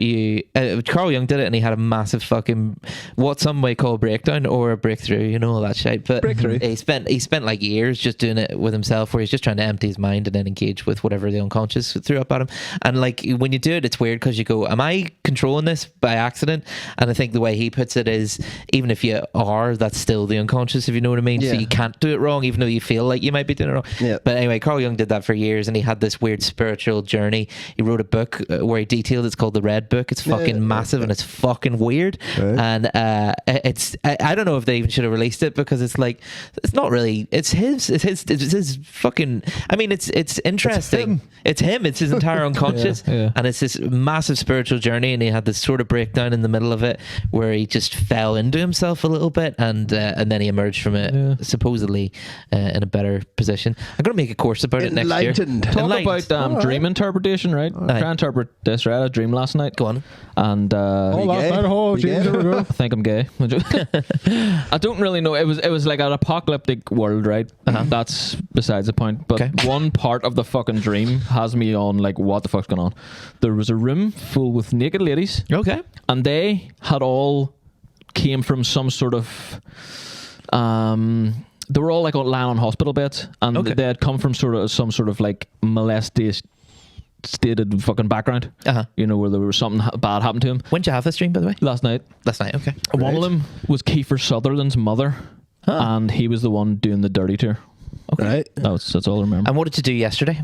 Carl Jung did it, and he had a massive fucking what some might call a breakdown or a breakthrough, all that shit. But breakthrough. He spent like years just doing it with himself, where he's just trying to empty his mind and then engage with whatever the unconscious threw up at him. And like when you do it, it's weird because you go, am I controlling this by accident? And I think the way he puts it is, even if you are, that's still the unconscious, if you know what I mean. So you can't do it wrong, even though you feel like you might be doing it wrong. But anyway, Carl Jung did that for years, and he had this weird spiritual journey. He wrote a book where he detailed. It's called The Red Book. It's fucking massive and it's fucking weird. Right. And it's I don't know if they even should have released it, because it's like, it's not really. It's his fucking. I mean, it's interesting. It's him. It's his entire unconscious, and it's this massive spiritual journey. And he had this sort of breakdown in the middle of it where he just fell into himself a little bit, and then he emerged from it supposedly in a better position. I'm going to make a course about it next year. Talk about dream interpretation, right? Try and interpret this, right? I had a dream last night. Go on. And I think I'm gay. I don't really know. It was like an apocalyptic world, right? That's besides the point. But one part of the fucking dream has me on like, what the fuck's going on? There was a room full with naked ladies. Okay. And they had all came from some sort of they were all like lying on hospital beds, and they had come from some sort of like stated fucking background. You know, where there was something bad happened to him. When did you have this dream, by the way? Last night. Okay. One of them was Kiefer Sutherland's mother, and he was the one doing the dirty tour. Okay. Right. That's all I remember. And what did you do yesterday?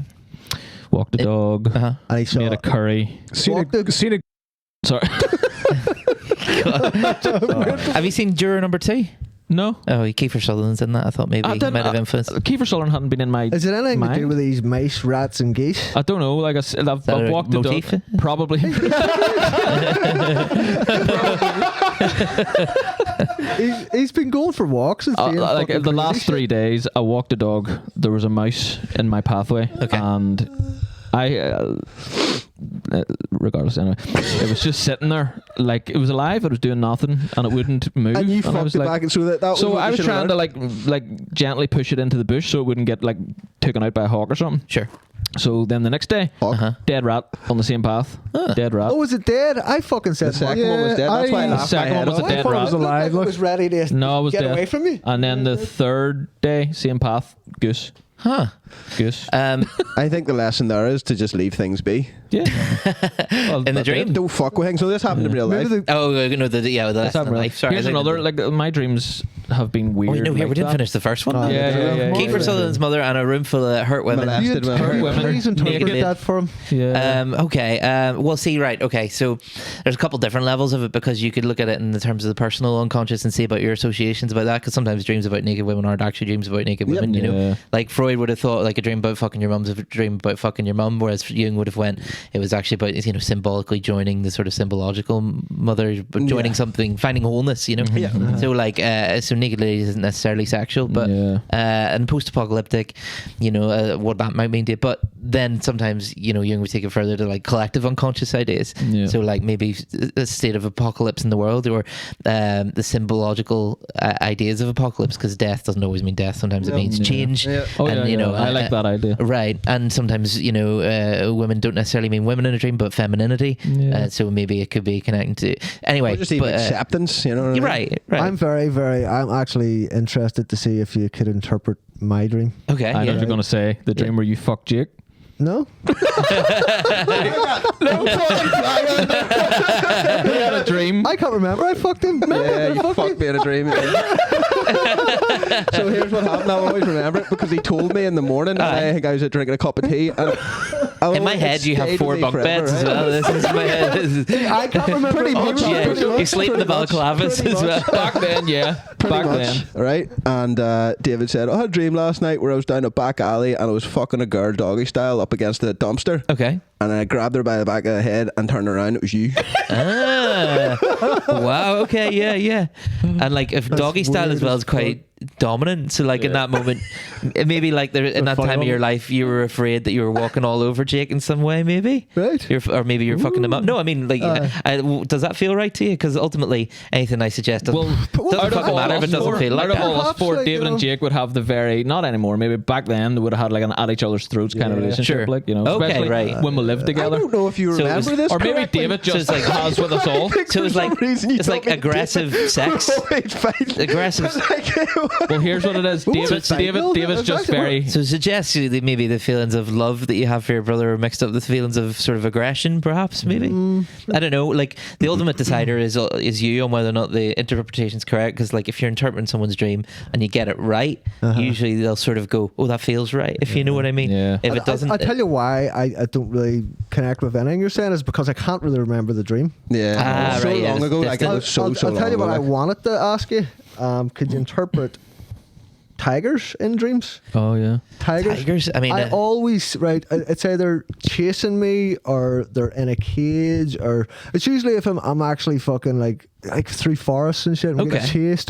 Walked the dog. And he saw Made a curry. Seen a Sorry. Have you seen Juror number 2? No. Oh, Kiefer Sutherland's in that. I thought maybe he might have influenced. Kiefer Sutherland hadn't been in my Is it anything mind. to do with these mice, rats, and geese? I don't know. Like I've a walked the motif? dog. Probably. He's been going for walks. And seeing Like fucking the last crazy 3 shit. days, I walked a dog. There was a mouse in my pathway, and I, regardless, anyway, it was just sitting there, like it was alive. It was doing nothing, and it wouldn't move. And you I fucked was it like, back, and so that was so what I you was should've trying to learned. like gently push it into the bush so it wouldn't get like taken out by a hawk or something. Sure. So then the next day, dead rat on the same path. Dead rat. Oh, was it dead? I fucking said The second one was dead. That's why I the laughed my second head one was off. a dead thought it rat. was alive. It Look. was ready to No, it was get dead. away from you. And then the third day, same path, goose. Goose. I think the lesson there is to just leave things be. Yeah. Well, In the that dream? did. Don't fuck with things. So this happened in real life. Maybe the- Oh, no, the That's lesson not in real. life. Sorry. Here's I think another. Like my dreams have been weird. Oh, wait, no, here like we didn't that. finish the first one. Oh, Yeah. Kiefer Sutherland's mother and a room full of hurt women. Molested You had women. women. Please interpret Naked. that for him. Yeah. Okay. Well, see, right. Okay. So there's a couple different levels of it because you could look at it in the terms of the personal unconscious and see about your associations about that. Because sometimes dreams about naked women aren't actually dreams about naked women. You know, Yeah. like Freud would have thought like a dream about fucking your mum's a dream about fucking your mum, whereas Jung would have went it was actually about symbolically joining the sort of symbological mother, but joining something, finding wholeness. You know. So like so naked ladies isn't necessarily sexual, but and post-apocalyptic, what that might mean to you. But then sometimes Jung would take it further to like collective unconscious ideas. Yeah. So like maybe a state of apocalypse in the world, or the symbological ideas of apocalypse, because death doesn't always mean death. Sometimes it means change. Oh, and, yeah, I like that idea. Right, and sometimes women don't necessarily mean women in a dream, but femininity. Yeah. So maybe it could be connecting to anyway. Or just even acceptance, you know what I mean? Right. I'm I'm actually interested to see if you could interpret my dream. Okay. I know what you're going to say. The dream where you fuck Jake. No? No fucking flag. You had a dream. I can't remember. I fucked him. Yeah, you fucked me in a dream. So here's what happened. I'll always remember it because he told me in the morning. And I think I was drinking a cup of tea. And In my head, you have 4 bunk beds as well. This is my head. I can't remember. Pretty much. Yeah, Pretty much, you sleep in the pretty much, balaclavas pretty as well. much. Back then, yeah. Pretty Back much, then. right? And David said, I had a dream last night where I was down a back alley and I was fucking a girl doggy style up against a dumpster. Okay. And I grabbed her by the back of the head and turned around. It was you. Wow. Okay. Yeah. And like if doggy style as well is quite dominant. So like in that moment, maybe like there in that time of your life, you were afraid that you were walking all over Jake in some way. Maybe. Right. Or maybe you're fucking him up. No, I mean like, does that feel right to you? Because ultimately, anything I suggest doesn't fucking matter if it doesn't feel like out of all that. us four, Like, David and Jake would have the very, not anymore, maybe back then they would have had like an at each other's throats kind of relationship. Sure. Like, Okay, especially right. when we lived I together. don't know if you So it remember was- this Or maybe correctly. David just So it's like- has with us all. So it's like it's like aggressive sex. Aggressive. Well, here's what it is. David's just very. So it suggests that maybe the feelings of love that you have for your brother are mixed up with feelings of sort of aggression, perhaps. Maybe I don't know. Like the ultimate decider is you on whether or not the interpretation is correct. Because like if you're interpreting someone's dream and you get it right, usually they'll sort of go, "Oh, that feels right." If you know what I mean. Yeah. If it doesn't, I tell you why I don't really connect with anything you're saying is because I can't really remember the dream. Yeah. Ah, So right, yeah, long ago. it's Like it was so I'll long tell you what ago. I wanted to ask you. Could you interpret tigers in dreams? Oh, yeah. tigers. I mean, I always it's either chasing me or they're in a cage, or it's usually if I'm actually fucking like through forests and shit. I'm getting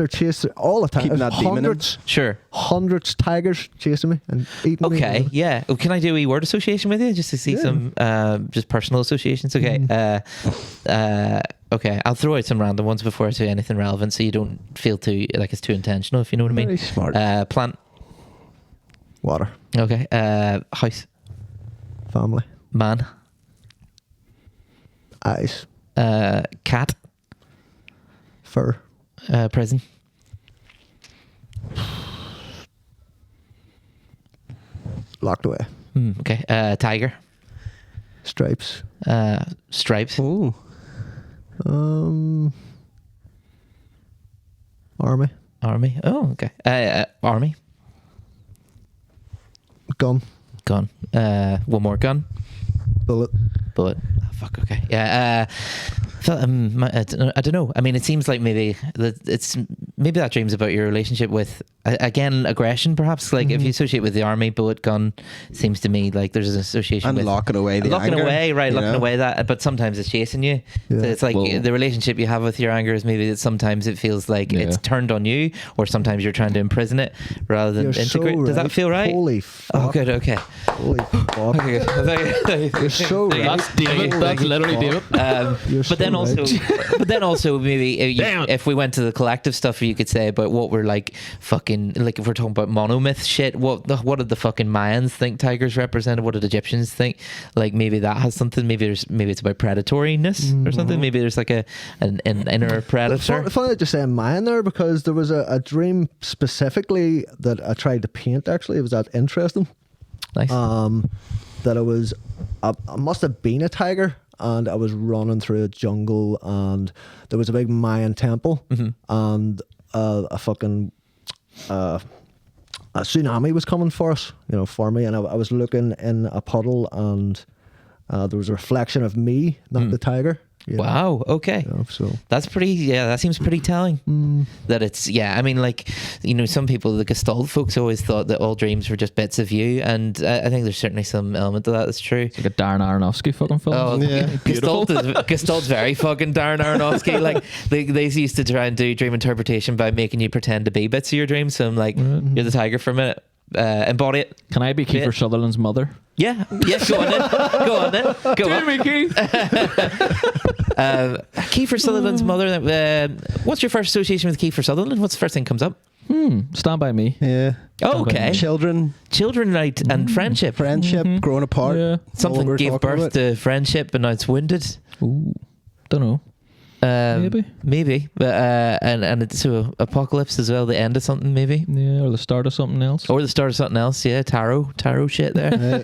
chased all the time. Keeping that demon in. Hundreds tigers chasing me and eating me. Okay, yeah. Oh, can I do a wee word association with you just to see some just personal associations? Okay. Okay, I'll throw out some random ones before I say anything relevant, so you don't feel too like it's too intentional. If you know what I mean. Very smart. Plant. Water. Okay. House. Family. Man. Eyes. Cat. Fur. Prison. Locked away. Okay. Tiger. Stripes. Stripes. Ooh. Army. Army. Oh, okay. Army. Gun. Gun. One more gun. Bullet. Bullet. Oh, fuck. Okay. Yeah. I don't know. I mean, it seems like maybe that dream's about your relationship with again aggression, perhaps. Like if you associate with the army, bullet, gun, seems to me like there's an association And with locking away the locking anger, away, right? you Locking know? away that, but sometimes it's chasing you. Yeah. So it's like Well- the relationship you have with your anger is maybe that sometimes it feels like it's turned on you, or sometimes you're trying to imprison it rather than You're so integrate. Does that right. feel right? Holy Oh, fuck. good. Okay. Holy fuck. Okay. You're so right. That's David. That's literally David. You're But then so also maybe Damn. if we went to the collective stuff, you could say about what we're like fucking like if we're talking about monomyth shit. What did the fucking Mayans think tigers represented? What did Egyptians think? Like maybe that has something. Maybe it's about predatoriness or something. Maybe there's like an inner predator. Funny that you say mine there, because there was a dream specifically that I tried to paint. Actually, it was that interesting. Nice. That I must have been a tiger, and I was running through a jungle, and there was a big Mayan temple, and a fucking a tsunami was coming for us, for me, and I was looking in a puddle, and there was a reflection of me, not the tiger. Wow. Okay. So That's pretty. Yeah, that seems pretty telling. That it's. Yeah, I mean, like some people, the Gestalt folks, always thought that all dreams were just bits of you, and I think there's certainly some element of that that's true. It's like a Darren Aronofsky fucking film. Oh, Yeah. Gestalt's very fucking Darren Aronofsky. Like they used to try and do dream interpretation by making you pretend to be bits of your dreams. So I'm like, you're the tiger for a minute. Embody it. Can I be Kiefer Yeah. Sutherland's mother? Yeah. Go on then. Go on. Keith. Kiefer Sutherland's mother. What's your first association with Kiefer Sutherland? What's the first thing comes up? Stand by me. Yeah. Oh, okay. Children, Children, right, and friendship. friendship, growing apart. Yeah. all Something we're gave talking birth about. to friendship, and now it's wounded. Ooh, don't know. Maybe, but and it's so apocalypse as well. The end of something, maybe, Yeah, or the start of something else. or the start of something else. Yeah, tarot shit there.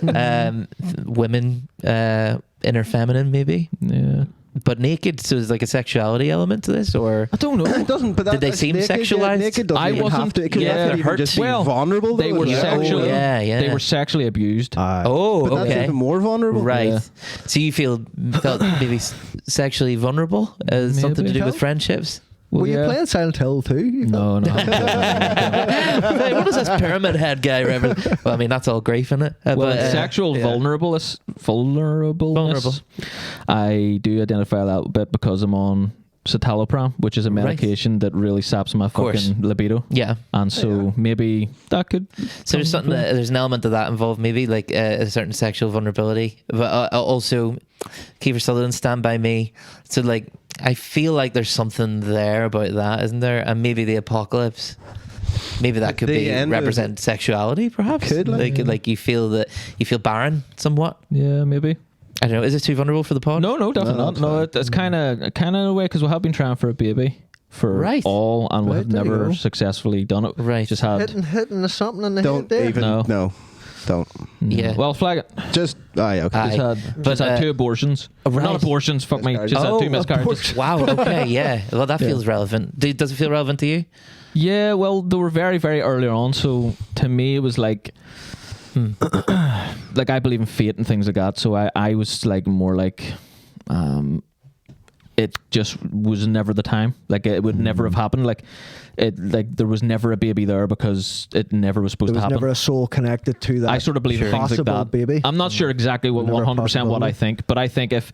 Women, inner feminine, maybe, Yeah. but naked. So there's like a sexuality element to this, or I don't know. It doesn't. But Did they that's seem naked, sexualized? Naked doesn't I even wasn't- have to. It could yeah, even hurt. just be Well, vulnerable. They though, were as well. sexually. yeah. They were sexually abused. Oh, But that's okay. even more vulnerable. Right. Yeah. So you felt maybe sexually vulnerable as something to Maybe. do with friendships? were you yeah. playing Silent Hill too? No. Hey, what does this pyramid head guy represent? Well, I mean, that's all grief, isn't it? Well, But, sexual yeah. vulnerableness. Vulnerable. I do identify that a bit because I'm on citalopram, which is a Right. medication that really saps my course. fucking libido. Yeah. And so maybe that could. So there's something. There's an element of that involved, maybe like a certain sexual vulnerability, but also Kiefer Sutherland, Stand By Me. So like, I feel like there's something there about that, isn't there? And maybe the apocalypse. Maybe that could The be end of represent sexuality, perhaps. Could, like you feel barren somewhat. Yeah, maybe. I don't know. Is it too vulnerable for the pod? No, definitely No, not. it's No, fine. it's kind of in a way because we have been trying for a baby for Right. all, and we Right, have there you never go. successfully done it. Right. Just had. hitting something in the Don't head there. even. No. No. Don't. Yeah. Well, flag it. Just. Aye. Okay. Aye. Just had 2 abortions. right. Not abortions. Fuck me. Miscarriages. Just had 2 Oh, miscarriages. Wow. Okay. Yeah. Well, that feels relevant. Does it feel relevant to you? Yeah, well, they were very, very early on. So to me, it was like, like I believe in fate and things like that. So I was like more like, it just was never the time. Like it would never have happened. Like there was never a baby there because it never was supposed There to was happen. never a soul connected to that. I sort of believe in things like possible that. baby. I'm not sure exactly what Never 100% what I possibility. think, but I think if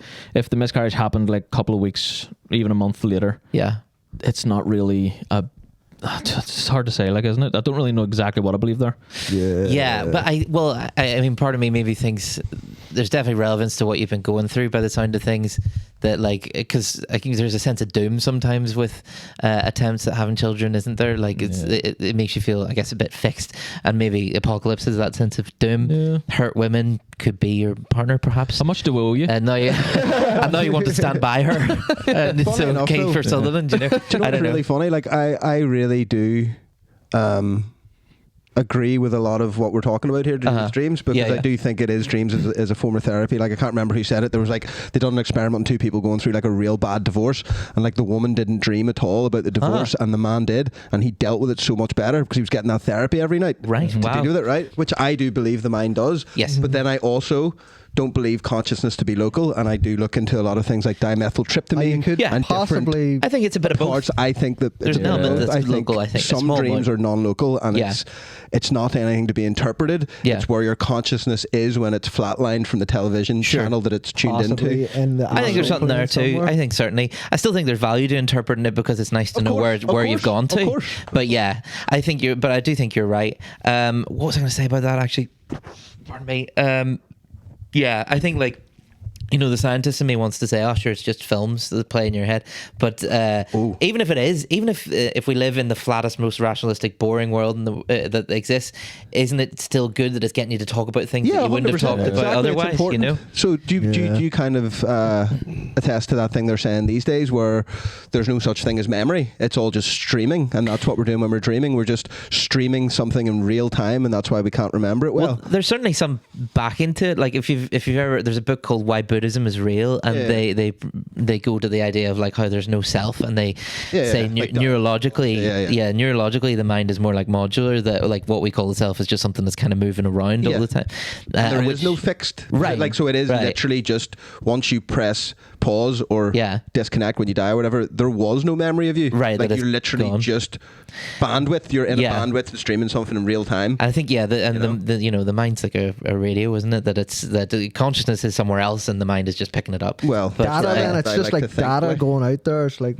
the miscarriage happened like a couple of weeks, even a month later, Yeah. it's not really a. It's hard to say, like, isn't it? I don't really know exactly what I believe there. Yeah, but I mean, part of me maybe thinks there's definitely relevance to what you've been going through by the sound of things. That like, because I think there's a sense of doom sometimes with attempts at having children, isn't there? Like, it makes you feel, I guess, a bit fixed, and maybe apocalypse is that sense of doom. Yeah. Hurt women could be your partner, perhaps. How much do we owe you? And now you want to stand by her. And Funny so enough, Kiefer though. Sutherland, you know. Do you know I what's don't really know. funny? Like I really do. agree with a lot of what we're talking about here, dreams, because I do think it is dreams as a form of therapy. Like, I can't remember who said it. There was like, they done an experiment on 2 people going through like a real bad divorce, and like the woman didn't dream at all about the divorce, and the man did, and he dealt with it so much better because he was getting that therapy every night. Right. To deal with it, right? Which I do believe the mind does. Yes. But then I also don't believe consciousness to be local, and I do look into a lot of things like dimethyltryptamine. could and possibly. I think it's a bit of both. parts. I think that There's an element that's local, I think. some dreams are non-local, and Yeah. it's not anything to be interpreted. Yeah. It's where your consciousness is when it's flatlined from the television channel that it's tuned possibly into. in the I think there's something there too. somewhere. I think certainly. I still think there's value to interpreting it because it's nice to know where you've gone to. Of course. But yeah, I think I do think you're right. What was I going to say about that actually? Pardon me. Yeah, I think like, you know, the scientist in me wants to say, oh, sure, it's just films that play in your head. But even if it is, even if we live in the flattest, most rationalistic, boring world that exists, isn't it still good that it's getting you to talk about things that you wouldn't have 100%. talked about otherwise, you know? So do you kind of attest to that thing they're saying these days where there's no such thing as memory? It's all just streaming, and that's what we're doing when we're dreaming. We're just streaming something in real time, and that's why we can't remember it well. There's certainly some back into it. Like if you've ever, there's a book called Why Buddhism is Real, and they go to the idea of like how there's no self, and they say like neurologically, neurologically the mind is more like modular. That like what we call the self is just something that's kind of moving around all the time. There is no fixed, like, so it is literally just once you press pause or disconnect when you die or whatever, there was no memory of you. Right. Like you're literally just bandwidth. You're in a bandwidth streaming something in real time. I think the mind's like a radio, isn't it? That the consciousness is somewhere else and the mind is just picking it up. Well, data, then it's just like data like going out there. It's like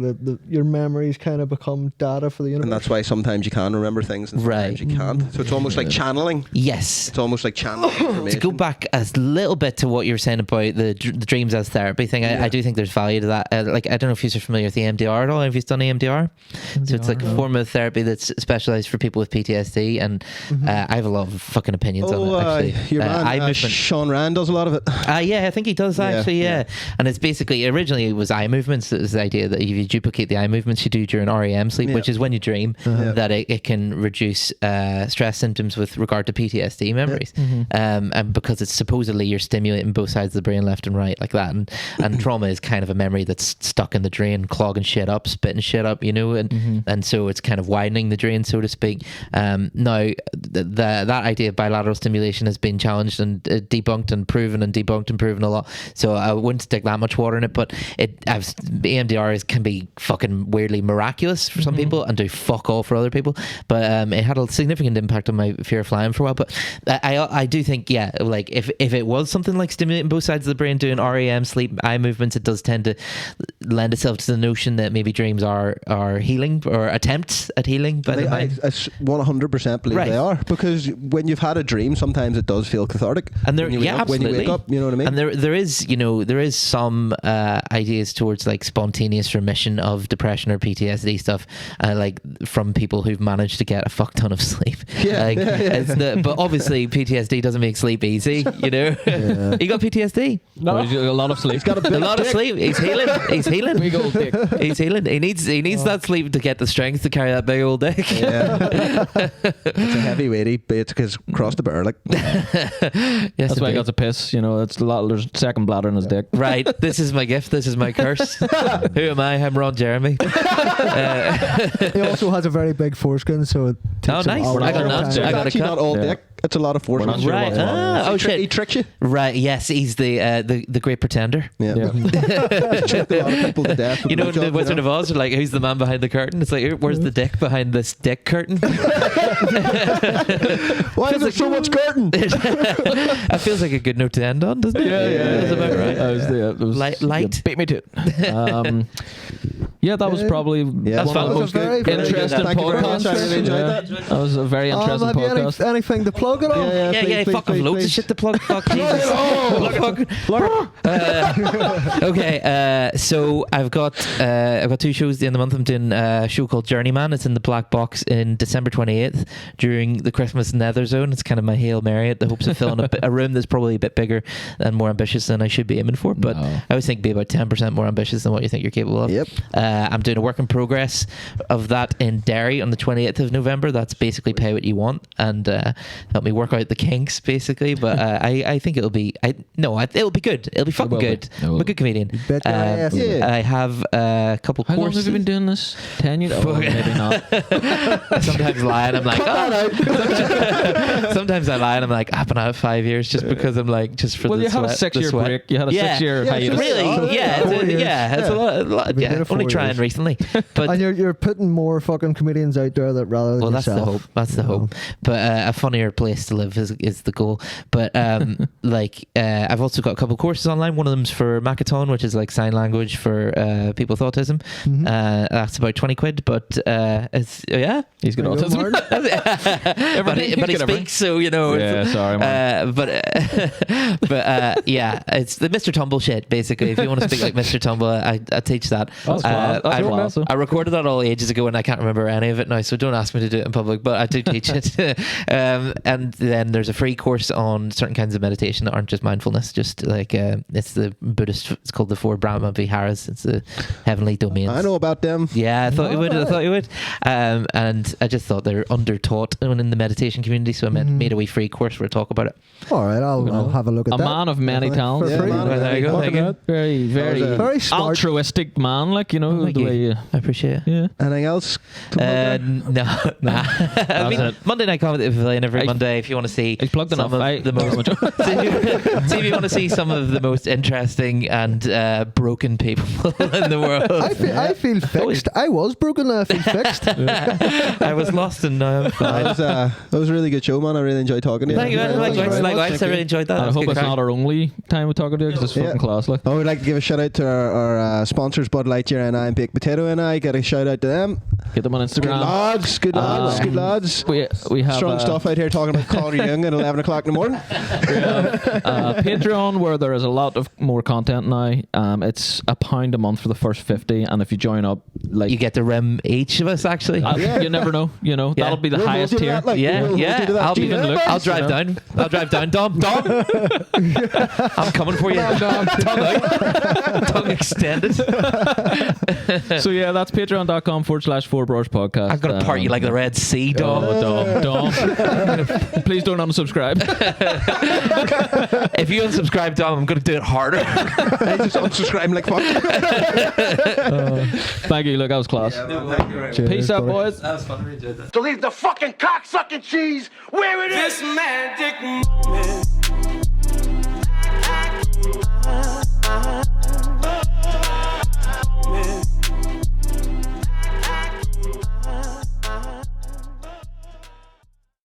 your memories kind of become data for the universe. And that's why sometimes you can remember things and sometimes you can't. So it's almost like channeling. Yes. It's almost like channeling information. To go back a little bit to what you were saying about the dreams as therapy thing, I do think there's value to that. Like, I don't know if you're familiar with the EMDR at all. Have you done EMDR? So it's like a form of therapy that's specialised for people with PTSD, and I have a lot of fucking opinions on it, actually. Your man, eye movement. Sean Rand does a lot of it. Yeah, I think he does actually, yeah. And it's basically, originally it was eye movements. It was the idea that if you duplicate the eye movements you do during REM sleep, which is when you dream, that it can reduce stress symptoms with regard to PTSD memories. And because it's supposedly you're stimulating both sides of the brain, left and right, like that. And trauma is kind of a memory that's stuck in the drain, clogging shit up, spitting shit up, you know, and so it's kind of widening the drain, so to speak. Now, that idea of bilateral stimulation has been challenged and debunked and proven a lot. So I wouldn't stick that much water in it, but EMDR can be fucking weirdly miraculous for some people and do fuck all for other people. But it had a significant impact on my fear of flying for a while. But I do think, like if it was something like stimulating both sides of the brain, doing REM sleep eye movements, it does tend to lend itself to the notion that maybe dreams are healing or attempts at healing. But I 100% believe they are, because when you've had a dream, sometimes it does feel cathartic. And when you wake up, you know what I mean. And there is some ideas towards like spontaneous remission of depression or PTSD stuff, like from people who've managed to get a fuck ton of sleep. But obviously PTSD doesn't make sleep easy, you know. You got PTSD? No, he's got a lot of sleep. He's got a lot of sleep. He's healing. Big old dick. He's healing. He needs that sleep to get the strength to carry that big old dick. It's a heavy weighty, but it's because across the bar, like. Yes, that's why he got to piss. You know, it's a lot. There's second bladder in his dick. Right. This is my gift. This is my curse. Who am I? I'm Ron Jeremy. He also has a very big foreskin, so it takes nice. I got a actually cut. not all dick. It's a lot of force. Not sure Right. Oh shit. He tricks you. Right. Yes. He's the great pretender. Yeah. Tricked a lot of people to death. You know, in the Wizard of Oz, are like, who's the man behind the curtain? It's like, where's the dick behind this dick curtain? Why is there so much curtain? That feels like a good note to end on, doesn't it? Yeah. That's about right. It was Light. You beat me to it. That was probably That's one of the most very, very interesting Thank you very much. I really enjoyed podcasts. that. That was a very interesting have you podcast. anything to plug it on? Yeah, please, fuck, I've please, loads of please. shit to plug. Fuck, Jesus. Okay, so I've got 2 shows at the end of the month. I'm doing a show called Journeyman. It's in the Black Box in December 28th during the Christmas Nether Zone. It's kind of my Hail Mary at the hopes of filling a room that's probably a bit bigger and more ambitious than I should be aiming for. But I always think be about 10% more ambitious than what you think you're capable of. Yep. I'm doing a work in progress of that in Derry on the 28th of November. That's basically pay what you want and help me work out the kinks, basically. But I think it'll be it'll be good. It'll be fucking good. I'm a good comedian. I have a couple How long courses. have you been doing this? 10 years? Oh, maybe not. Sometimes I lie and I'm like, sometimes I lie and I'm like, I've been out 5 years just because I'm like, just for Well, the you had a sweat, 6-year break. You had a 6-year hiatus. Really? It's a lot. Been Yeah, doing it 4 only trying years. recently. But And you're putting more fucking comedians out there that rather than well, that's yourself. the hope. That's the hope. But a funnier place to live is the goal. But I've also got a couple courses online. One of them's for Makaton, which is like sign language for people with autism. That's about 20 quid. But it's He's got autism. but he speaks, so you know. Yeah, sorry, man. It's the Mr. Tumble shit. Basically, if you want to speak like Mr. Tumble, I teach that. That's class. That's class. I recorded that all ages ago, and I can't remember any of it now. So don't ask me to do it in public, but I do teach it. And then there's a free course on certain kinds of meditation that aren't just mindfulness. Just like it's the Buddhist. It's called the Four Brahma Viharas. It's the heavenly domains. I know about them. Yeah, I thought you would. I thought you would. And I just thought they're under-taught in the meditation community, so I made a wee free course where I talk about it. All right, I'll have a look at A that. man of many talents. Yeah, man. Well, there you go. Thank you. Very, very, Very smart. altruistic man. Like, you know, Thank the you. way you. I appreciate it. Yeah. Anything else? No, nah. I mean, it. Monday Night Comedy at the Pavilion every I- Monday. If you want to see, I plugged some enough. of the most, see if you want to see some of the most interesting and broken people in the world. I feel fixed. I was broken. I feel fixed. I was lost and now I'm fine. That was a really good show, man. I really enjoyed talking to you. Thank you, man. Likewise, I really enjoyed that. I That was hope good it's crack. not our only time we're talking to you, because it's fucking class. Like. I would like to give a shout out to our sponsors, Bud Lightyear and I, and Baked Potato and I. Get a shout out to them. Get them on Good Instagram. lads, good lads, good lads. We have Strong stuff out here talking about Carl Jung at 11 o'clock in the morning. Patreon, where there is a lot of more content now. It's £1 a month for the first 50, and if you join up, like You get to rim each of us, actually. you never know. You know Yeah. that'll be the We'll highest do tier. that, like, Yeah, we'll do yeah. that. I'll Do you even know look. that? I'll drive down. I'll drive down. Dom. I'm coming for you. Tongue out. Tongue extended. So yeah, that's patreon.com/4 Brors podcast. I'm gonna part you like the Red Sea, Dom. Dom. Please don't unsubscribe. If you unsubscribe, Dom, I'm gonna do it harder. I just unsubscribe like fuck. Thank you. Look, that was class. Peace out, boys. That was fun. I enjoyed that. To leave the fucking cocksucking cheese where it is. This magic moment.